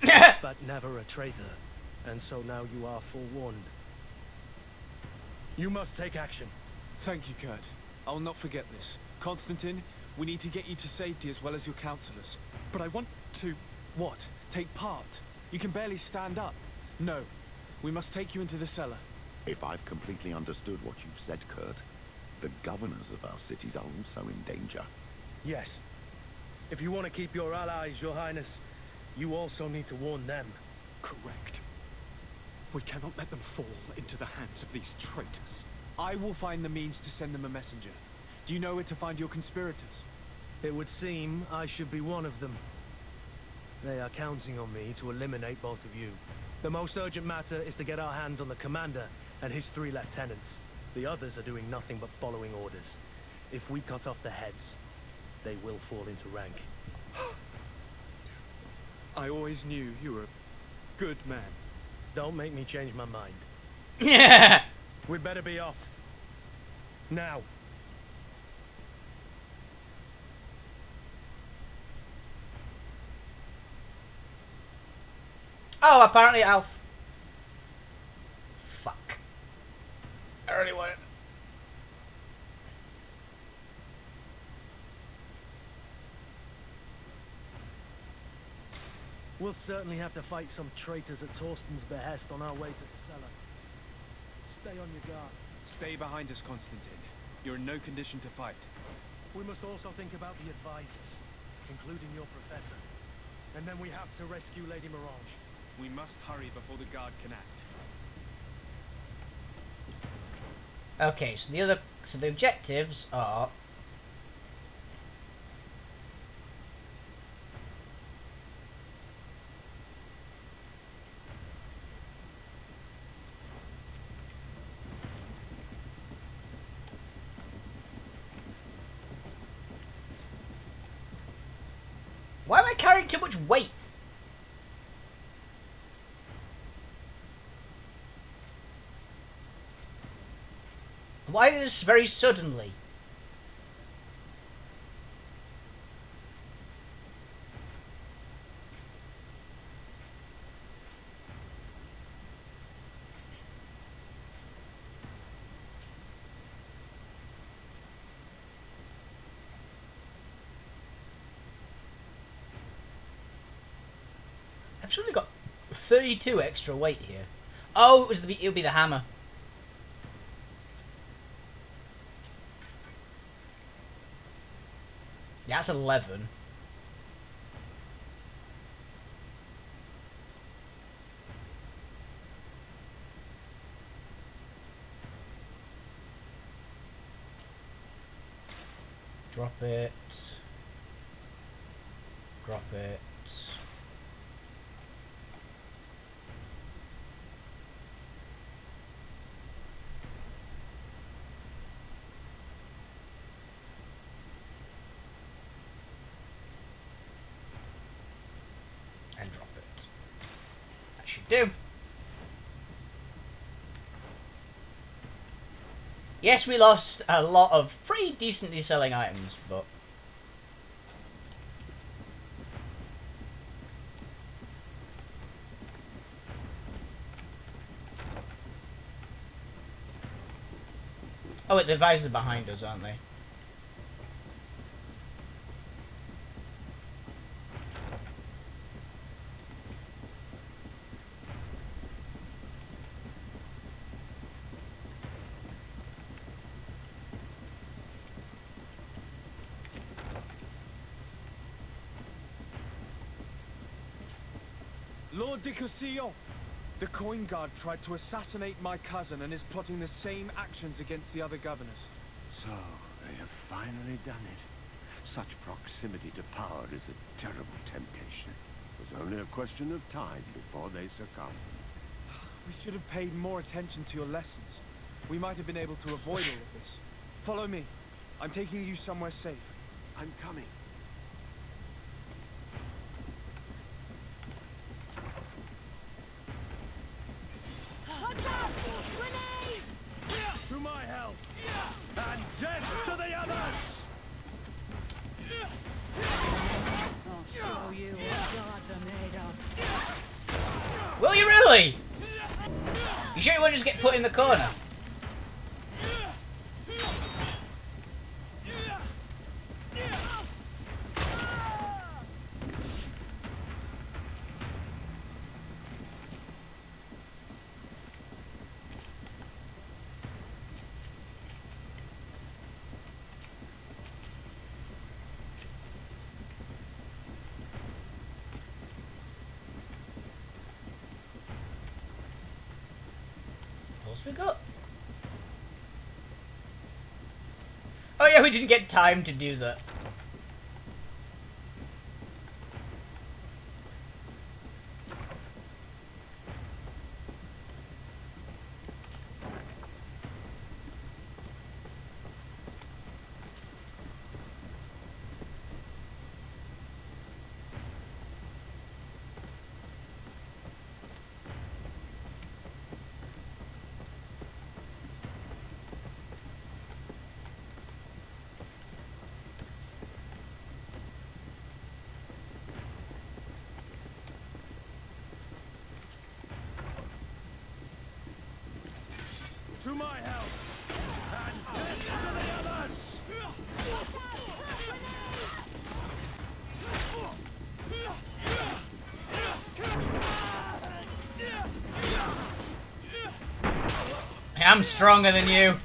[SPEAKER 12] But never a traitor. And so now you are forewarned. You must take action.
[SPEAKER 3] Thank you, Kurt. I'll not forget this. Constantine, we need to get you to safety as well as your counselors. But I want to... What? Take part? You can barely stand up. No. We must take you into the cellar.
[SPEAKER 14] If I've completely understood what you've said, Kurt, the governors of our cities are also in danger.
[SPEAKER 12] Yes. If you want to keep your allies, Your Highness, you also need to warn them.
[SPEAKER 3] Correct. We cannot let them fall into the hands of these traitors. I will find the means to send them a messenger. Do you know where to find your conspirators?
[SPEAKER 12] It would seem I should be one of them. They are counting on me to eliminate both of you. The most urgent matter is to get our hands on the commander and his 3 lieutenants. The others are doing nothing but following orders. If we cut off their heads, they will fall into rank.
[SPEAKER 3] I always knew you were a good man.
[SPEAKER 12] Don't make me change my mind.
[SPEAKER 1] Yeah.
[SPEAKER 12] We'd better be off. Now.
[SPEAKER 1] Oh, apparently Alf. Fuck. I already want it.
[SPEAKER 12] We'll certainly have to fight some traitors at Torsten's behest on our way to the cellar. Stay on your guard.
[SPEAKER 3] Stay behind us, Constantine. You're in no condition to fight.
[SPEAKER 12] We must also think about the advisors, including your professor. And then we have to rescue Lady Mirage.
[SPEAKER 3] We must hurry before the guard can act.
[SPEAKER 1] Okay, so the objectives are why am I carrying too much weight? Why this very suddenly? I've suddenly got 32 extra weight here. Oh, it'll be the hammer. Yeah, that's 11. Drop it. Drop it. And drop it. That should do. Yes, we lost a lot of pretty decently selling items, but oh wait, the advisors are behind us, aren't they?
[SPEAKER 3] Lord de Cossillon! The coin guard tried to assassinate my cousin and is plotting the same actions against the other governors.
[SPEAKER 8] So, they have finally done it. Such proximity to power is a terrible temptation. It was only a question of time before they succumb.
[SPEAKER 3] We should have paid more attention to your lessons. We might have been able to avoid all of this. Follow me. I'm taking you somewhere safe.
[SPEAKER 8] I'm coming.
[SPEAKER 5] To my health! And death to the others!
[SPEAKER 7] I'll show you what gods are made of.
[SPEAKER 1] Will you really? You sure you won't just get put in the corner? We got? Oh yeah, we didn't get time to do that.
[SPEAKER 5] To my health! And death to the others!
[SPEAKER 1] I'm stronger than you.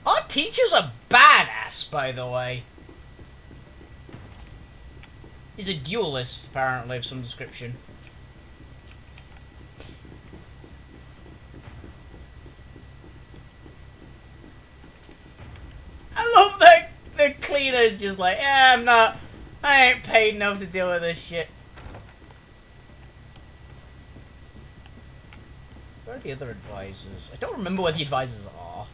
[SPEAKER 1] Our teacher's a badass, by the way. He's a duelist, apparently, of some description. I love that the cleaner's just like, yeah, I ain't paid enough to deal with this shit. Where are the other advisors? I don't remember where the advisors are.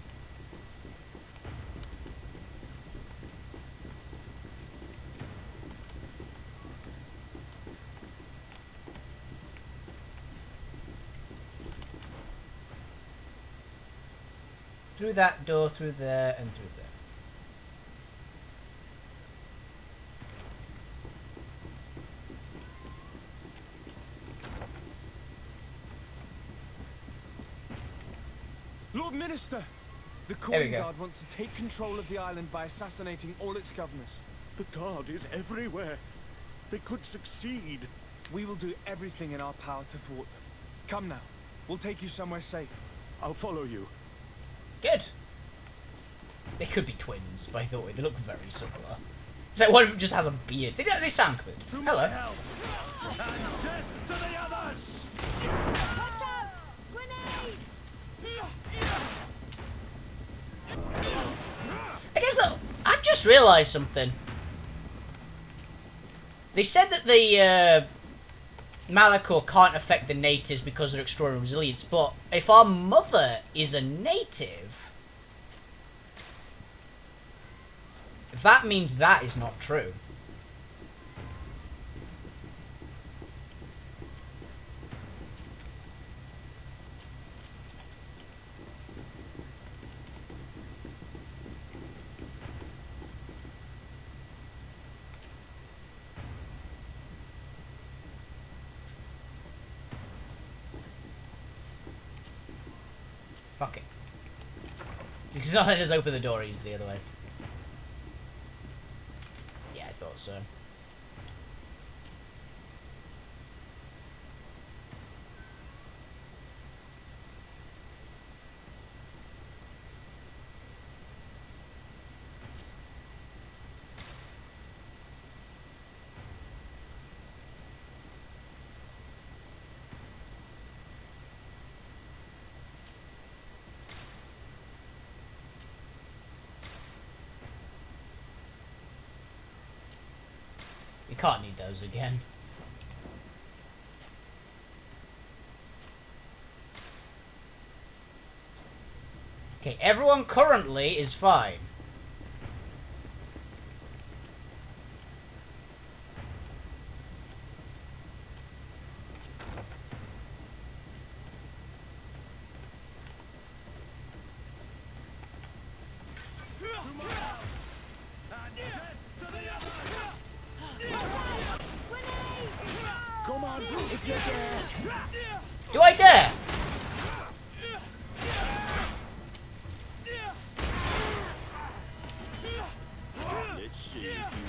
[SPEAKER 1] Through that door, through there, and through there.
[SPEAKER 3] Lord Minister! The
[SPEAKER 1] There we
[SPEAKER 3] coin
[SPEAKER 1] go.
[SPEAKER 3] guard wants to take control of the island by assassinating all its governors.
[SPEAKER 9] The guard is everywhere. They could succeed.
[SPEAKER 3] We will do everything in our power to thwart them. Come now. We'll take you somewhere safe.
[SPEAKER 9] I'll follow you.
[SPEAKER 1] Good. They could be twins, by the way. They look very similar. It's like one of them just has a beard. They sound good. Hello.
[SPEAKER 5] And death to the others!
[SPEAKER 7] Watch out! Grenade!
[SPEAKER 1] I guess I've just realised something. They said that the Malachor can't affect the natives because of their extraordinary resilience, but if our mother is a native, that means that is not true. Fuck it. Because not let us open the door easily otherwise. Yeah, I thought so. We can't need those again. Okay, everyone currently is fine.
[SPEAKER 9] Come on, if you dare.
[SPEAKER 1] Do I dare?
[SPEAKER 9] Let's see if you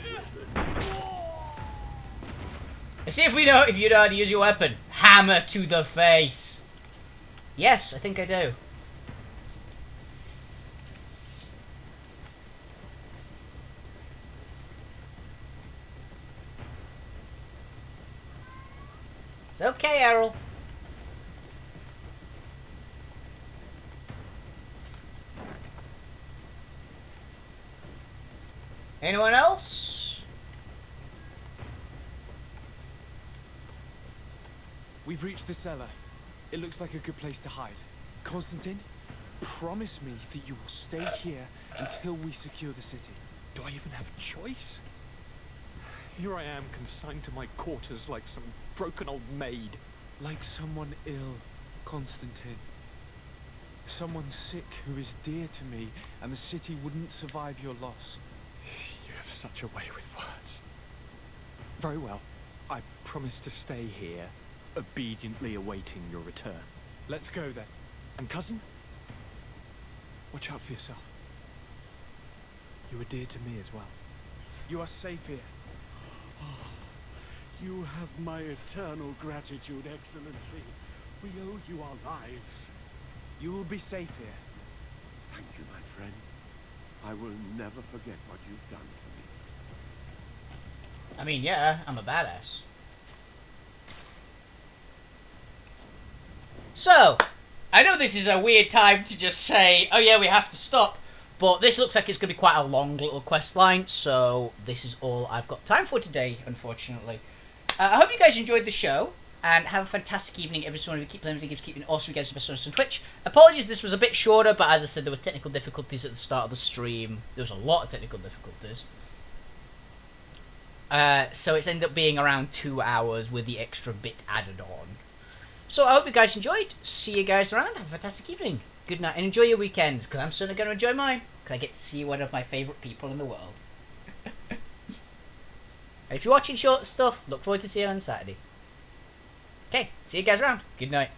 [SPEAKER 9] use your weapon.
[SPEAKER 1] Let's see if we know if you know how to use your weapon. Hammer to the face. Yes, I think I do. It's okay, Errol. Anyone else?
[SPEAKER 3] We've reached the cellar. It looks like a good place to hide. Constantine, promise me that you will stay here until we secure the city.
[SPEAKER 13] Do I even have a choice? Here I am, consigned to my quarters like some broken old maid.
[SPEAKER 3] Like someone ill, Constantine. Someone sick who is dear to me, and the city wouldn't survive your loss.
[SPEAKER 13] You have such a way with words. Very well. I promise to stay here, obediently awaiting your return.
[SPEAKER 3] Let's go then.
[SPEAKER 13] And cousin, watch out for yourself. You were dear to me as well.
[SPEAKER 3] You are safe here.
[SPEAKER 9] You have my eternal gratitude, Excellency. We owe you our lives.
[SPEAKER 3] You will be safe here.
[SPEAKER 8] Thank you, my friend. I will never forget what you've done for me.
[SPEAKER 1] I mean, yeah, I'm a badass. So, I know this is a weird time to just say, oh yeah, we have to stop, but this looks like it's going to be quite a long little quest line, so this is all I've got time for today, unfortunately. I hope you guys enjoyed the show, and have a fantastic evening, everyone. Keep playing video games, keep being awesome. You guys are the best on Twitch. Apologies, this was a bit shorter, but as I said, there were technical difficulties at the start of the stream. There was a lot of technical difficulties. So it's ended up being around 2 hours with the extra bit added on. So I hope you guys enjoyed. See you guys around. Have a fantastic evening. Good night, and enjoy your weekends, because I'm certainly going to enjoy mine, because I get to see one of my favourite people in the world. And if you're watching short stuff, look forward to seeing you on Saturday. Okay, see you guys around. Good night.